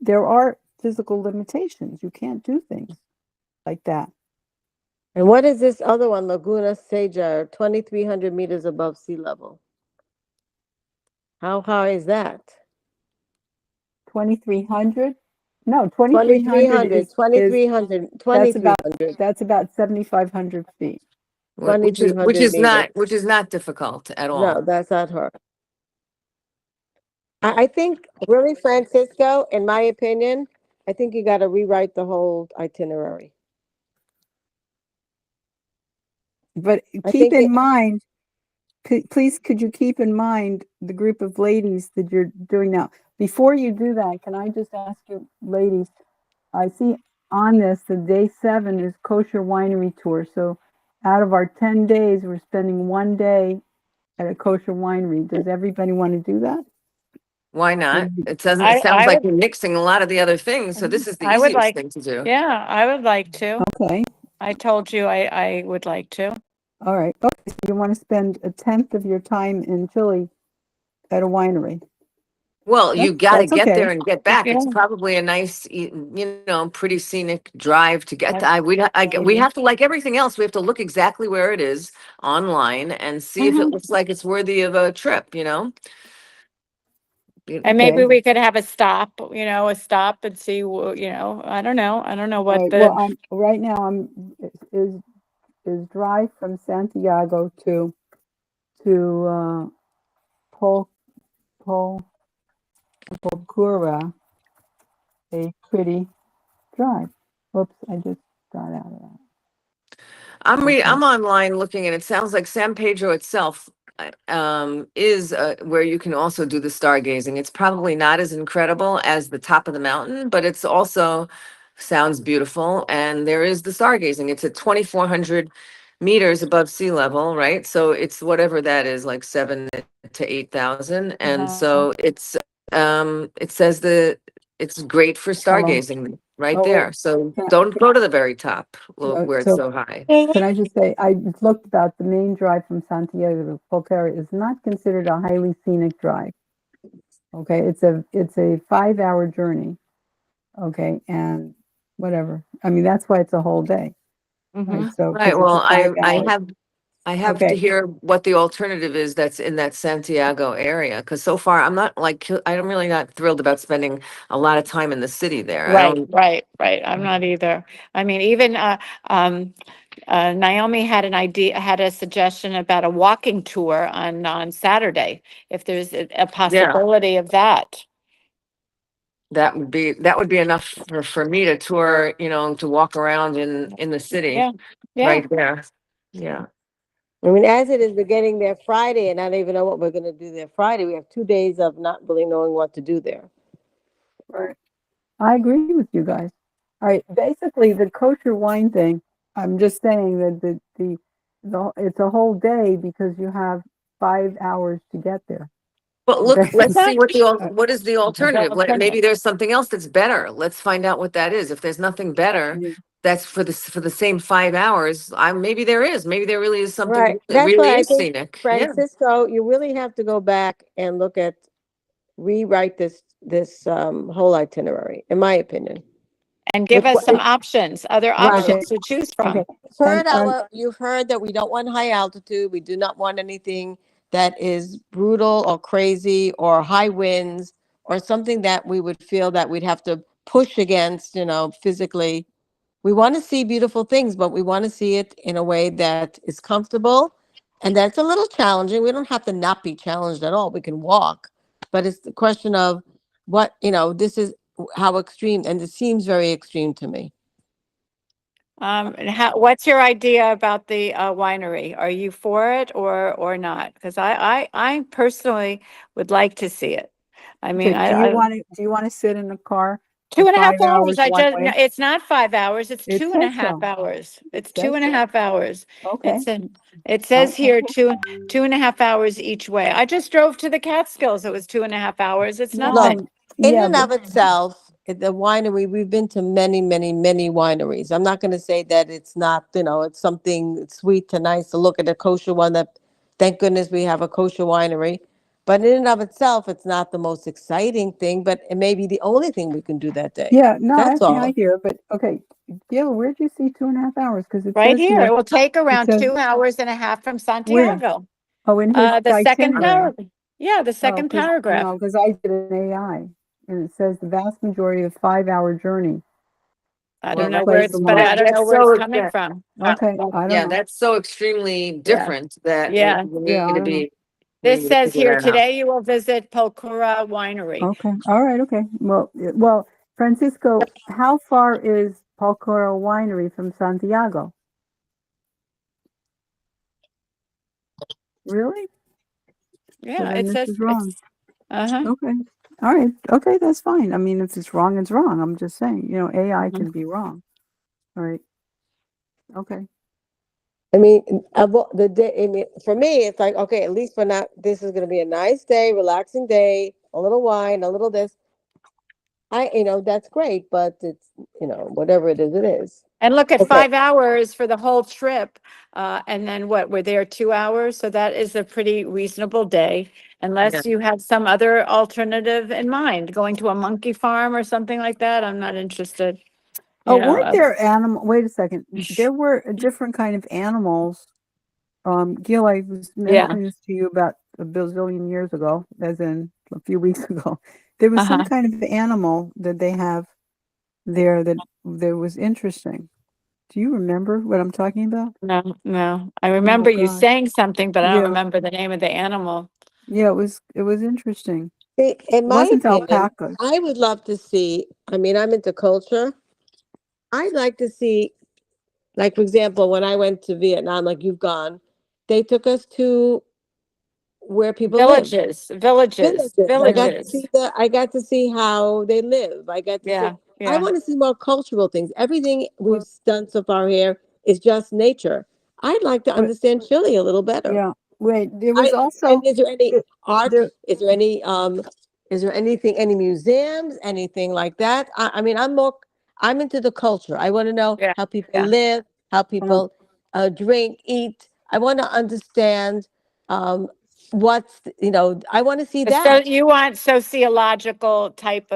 there are physical limitations. You can't do things like that. And what is this other one, Laguna Seja, 2,300 meters above sea level? How high is that? 2,300? No, 2,300 is 2,300, that's about 2,300, 7,500 feet. which is 2,300 meters. which is not difficult at all. No, that's not her. I think really, Francisco, in my opinion, I think you got to rewrite the whole itinerary. But I keep think in mind, please, could you keep in mind the group of ladies that you're doing now? Before you do that, can I just ask you, ladies, I see on this, the day 7 is kosher winery tour. So out of our 10 days, we're spending 1 day at a kosher winery. Does everybody want to do that? Why not? Mhm. It doesn't, it I sounds I like would you're mixing a lot of the other things, so this is the I would easiest like, thing to do. yeah, I would like to. Okay. I told you I would like to. All right. Okay. So you want to spend a tenth of your time in Chile at a winery. Well, you got to That's get there okay. and get back. It's Yeah. probably a nice, you know, pretty scenic drive to get. That's We have to, like everything else, we have to look exactly where it is online and see if it Mhm. looks like it's worthy of a trip, you know? And maybe Okay. we could have a stop, a stop and see, I don't know. I don't know All what right. Well, I'm right now. Is drive from Santiago to Pol Pol Polcura a pretty drive. Whoops! I just got out of that. Okay. I'm online looking and it sounds like San Pedro itself is where you can also do the stargazing. It's probably not as incredible as the top of the mountain, but it's also sounds beautiful. And there is the stargazing. It's at 2,400 meters above sea level, right? So it's whatever that is, like 7 to 8,000. And Uh-huh. so it says it's great for Hello. stargazing right Oh wait. there. So Can don't go to the very top where it's so so high. can I just say I looked about the main drive from Santiago to Polcura is not considered a highly scenic drive. Okay, it's a 5-hour journey. Okay, and whatever. I mean, that's why it's a whole day. Right. Mhm. So Right, because it's well, a 5 hours. I have to Okay. hear what the alternative is that's in that Santiago area, because so far I'm not like, I'm really not thrilled about spending a lot of time in the city there. I Right, don't, right. I'm not either. I mean, even Naomi had had a suggestion about a walking tour on Saturday, if there's a possibility of that. that would be enough for me to tour, you know, to walk around in the city Yeah, yeah. right there. Yeah. I mean, as it is, we're getting there Friday, and I don't even know what we're going to do there Friday. We have 2 days of not really knowing what to do there. Right. I agree with you guys. All right. Basically, the kosher wine thing. I'm just saying that the it's a whole day because you have 5 hours to get there. But look, Okay. let's see Uh, what is the alternative? Maybe there's something else that's better. Let's find out what that is. If there's nothing better, yeah. that's for the same 5 hours, maybe there is. Maybe there really is something Right. that That's really why I is think, scenic. Yeah. Francisco, you really have to go back and rewrite this whole itinerary, in my opinion. And give With us what, some options, other right. Okay. options to choose from. Okay. You've heard that we don't want high altitude. We do not want anything that is brutal or crazy or high winds or something that we would feel that we'd have to push against, physically. We want to see beautiful things, but we want to see it in a way that is comfortable and that's a little challenging. We don't have to not be challenged at all. We can walk, but it's the question of this is how extreme, and it seems very extreme to me. And what's your idea about the winery? Are you for it or not? Because I personally would like to see it. I mean, Okay. Do you want to sit in a car 5 hours I one just, no, way? it's not 5 hours, it's It two and a says half so. hours. It's says two and a so. half hours. Okay. It says Okay. here two and a half hours each way. I just drove to the Catskills. It was 2.5 hours. It's Look, nothing. in Yeah, and but of itself, the winery, we've been to many, many, many wineries. I'm not going to say that it's not, it's something sweet to nice to look at a kosher one that, thank goodness we have a kosher winery. But in and of itself, it's not the most exciting thing, but it may be the only thing we can do that day. yeah, no, That's I all. hear, but okay. Yeah, where'd you see 2.5 hours? Because it Right says here. here, It will take it around says 2 hours and a half from where? Santiago. Oh, in his The second itinerary. paragraph. Yeah, the Oh, second paragraph. because I did an AI, and it says the vast majority of 5 hour journey I Well, don't know takes that, where place it's, but along. I don't know That's where it's so, coming from. Okay, I don't yeah, know. that's so extremely Yeah. different that Yeah. we Yeah, need I to don't know. be, we This need to says figure here, that out. today you will visit Pocora Winery. Okay, all right, okay. Well, Francisco, how far is Palcoro Winery from Santiago? Really? So Yeah, then it this says is wrong. uh-huh. Okay. All right. Okay, that's fine. I mean, if it's wrong, it's wrong. I'm just saying, AI Mhm. can be wrong. All right. Okay. I mean, the day, I mean, for me, it's like, okay, at least we're not, this is going to be a nice day, relaxing day, a little wine, a little this. That's great, but it's, whatever it is, it is. And look at Okay. 5 hours for the whole trip. And then what, we're there 2 hours. So that is a pretty reasonable day, Yeah. unless you have some other alternative in mind, going to a monkey farm or something like that. I'm not interested. Oh, You know, weren't there wait a second. There were a different kind of animals. Gil, I was yeah. mentioning this to you about a bazillion years ago, as in a few weeks ago. There was some Uh-huh. kind of animal that they have there that was interesting. Do you remember what I'm talking about? No, no. I Oh remember you God. saying something, but I don't Yeah. remember the name of the animal. Yeah, it was interesting. See, in It my wasn't opinion, alpacas. I would love to see, I mean, I'm into culture. I'd like to see, like, for example, when I went to Vietnam, like you've gone, they took us to where people live. Villages, Villages. Yeah. I got to see how they live. Yeah, I yeah. want to see more cultural things. Everything we've Well, done so far here is just nature. I'd like to but understand Chile a little better. yeah. Wait, there was I and also is there any th- art? there Is there anything, any museums, anything like that? I mean, I'm into the culture. I want to know Yeah, how people yeah. live, how um people drink, eat. I want to understand um, I want to see So that. you want sociological type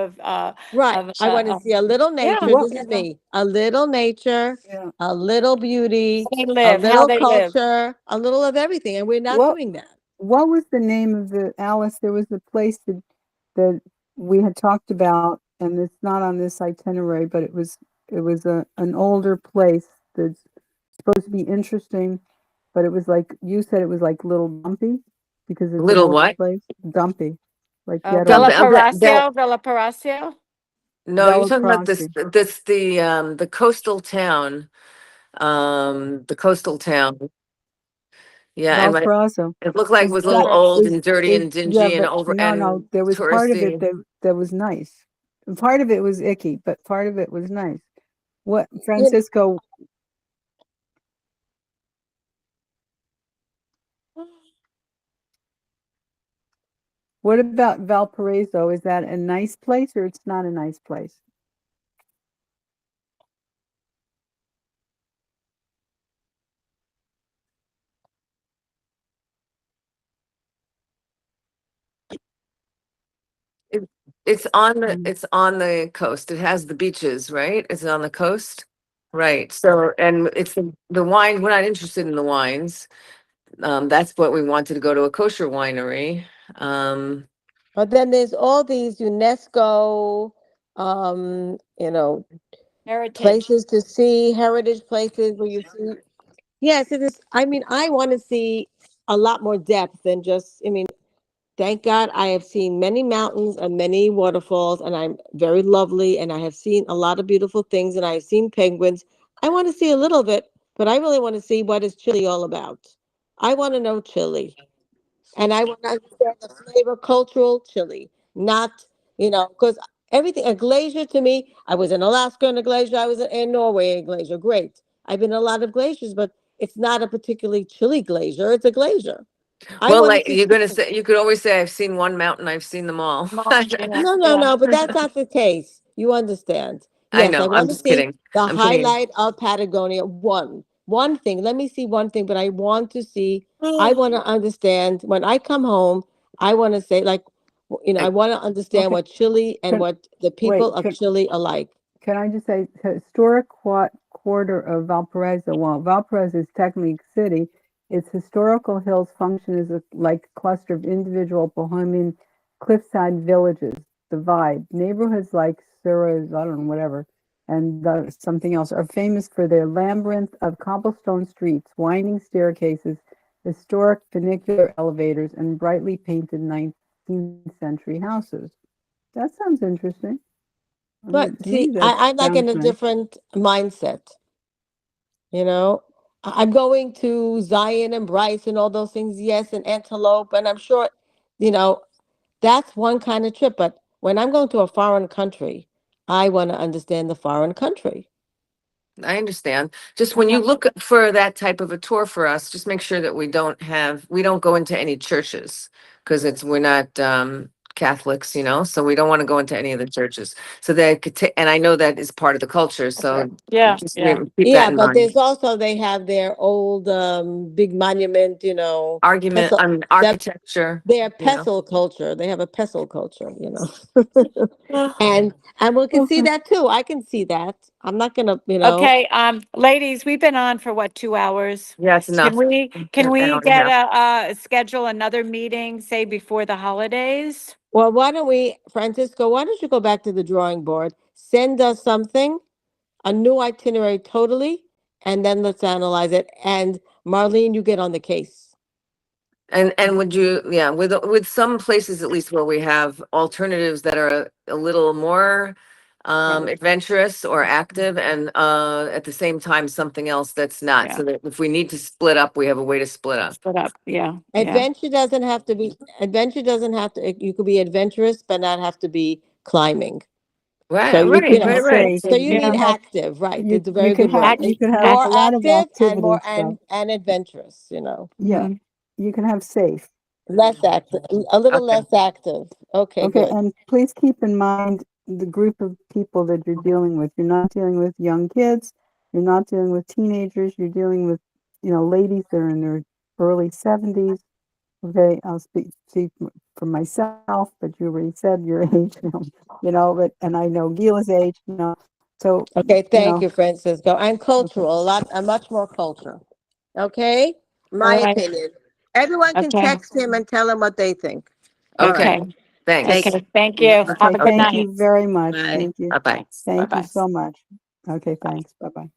Right. of, I want to see a little yeah, nature. what This is yeah. me. A little nature, yeah. a little beauty, a How little they live. culture, a little of everything. And we're not What doing that. what was the name of the Alice? There was a place that we had talked about, and it's not on this itinerary, but it was an older place that's supposed to be interesting, but it was like you said it was like little dumpy because it's an Little older what? place. Dumpy. Like Dump, ghetto. Villa Palacio. no, you're Bella talking about Crossi. the coastal town, the coastal town. Yeah, and Valparaiso. it looked like it Is was a little that old is and dirty is and yeah, dingy and but over no, and there was part of it touristy. that was nice. Part of it was icky, but part of it was nice. What You Francisco? What about Valparaiso? Is that a nice place or it's not a nice place? It, it's on the Mm. it's on the coast. It has the beaches, right? It's on the coast. Right. So, and it's the wine. We're not interested in the wines. That's what we wanted to go to a kosher winery. Um, But then there's all these UNESCO, um, you know, Heritage. places to see, heritage places where you see. Yes, it is. I mean, I want to see a lot more depth than just, I mean, thank God I have seen many mountains and many waterfalls, and I'm very lovely, and I have seen a lot of beautiful things, and I have seen penguins. I want to see a little bit, but I really want to see what is Chile all about. I want to know Chile. And I want to understand the flavor, cultural Chile, not, because everything. A glacier to me, I was in Alaska in a glacier, I was in Norway in a glacier. Great. I've been in a lot of glaciers, but it's not a particularly chilly glacier. It's a glacier. I Well, want to like see. you're gonna say, you could always say, I've seen one mountain, I've seen them all. No, no, no, but that's not the case. You understand. I Yes, I know, I'm want to just see kidding. the I'm kidding. highlight of Patagonia. One thing. Let me see one thing, but I want to see, I want to understand when I come home, I want to say, like, I want to understand Okay. what Chile and Can, what the wait, people of Chile are like. can I just say, historic quarter of Valparaiso, while Valparaiso is technically a city, its historical hills function as like a cluster of individual bohemian cliffside villages. The vibe. Neighborhoods like Suras, I don't know, whatever, and something else are famous for their labyrinth of cobblestone streets, winding staircases, historic funicular elevators, and brightly painted 19th century houses. That sounds interesting. I mean, But to me, see, that I'm like in sounds a nice. different mindset. You know, I'm going to Zion and Bryce and all those things, yes, and Antelope, and I'm sure, you know, that's one kind of trip. But when I'm going to a foreign country, I want to understand the foreign country. I understand. Just when you look for that type of a tour for us, just make sure that we don't go into any churches. Because we're not Catholics, so we don't want to go into any of the churches. So that could take, and I know that is part of the culture, so Yeah, just yeah. keep that Yeah, in but mind. there's also they have their old big monument, Argument, pestle, that architecture, their you know. pestle culture. They have a pestle culture. And we can see Okay. that too. I can see that. I'm not gonna. Okay, ladies, we've been on for what, 2 hours? Yeah, it's Can enough. we, can An we hour and a get half. schedule another meeting, say before the holidays? Well, why don't we, Francisco, why don't you go back to the drawing board, send us something, a new itinerary totally, and then let's analyze it. And Marlene, you get on the case. And would you, yeah, with some places at least where we have alternatives that are a little more Right. adventurous or active, and at the same time something else that's not, Yeah. so that if we need to split up, we have a way to split up. Split up, yeah, yeah. Adventure doesn't have to, you could be adventurous, but not have to be climbing. Right, So right, And right, right. safe. so you You need can Yeah. have active, right? you It's a you very could good have word. Act, you could have More a act, lot of active and activity more stuff. and adventurous, Yeah, mhm. you can have safe. less active, a little Okay, less active. Okay, Okay, good. and please keep in mind the group of people that you're dealing with. You're not dealing with young kids. You're not dealing with teenagers. You're dealing with, ladies that are in their early 70s. Okay, I'll speak for myself, but you already said your age, and I know Gila's age. So, Okay, thank you, Francisco. And okay, cultural, much more culture. Okay, All my right, opinion. Everyone can okay, text him and tell him what they think. All okay, right. okay, thanks. Take okay, thank you. Have okay. a good Thank Okay, night. you very much. Bye. Thank you. bye-bye. Thank you Bye-bye. so much. Okay, Bye. thanks. Bye bye.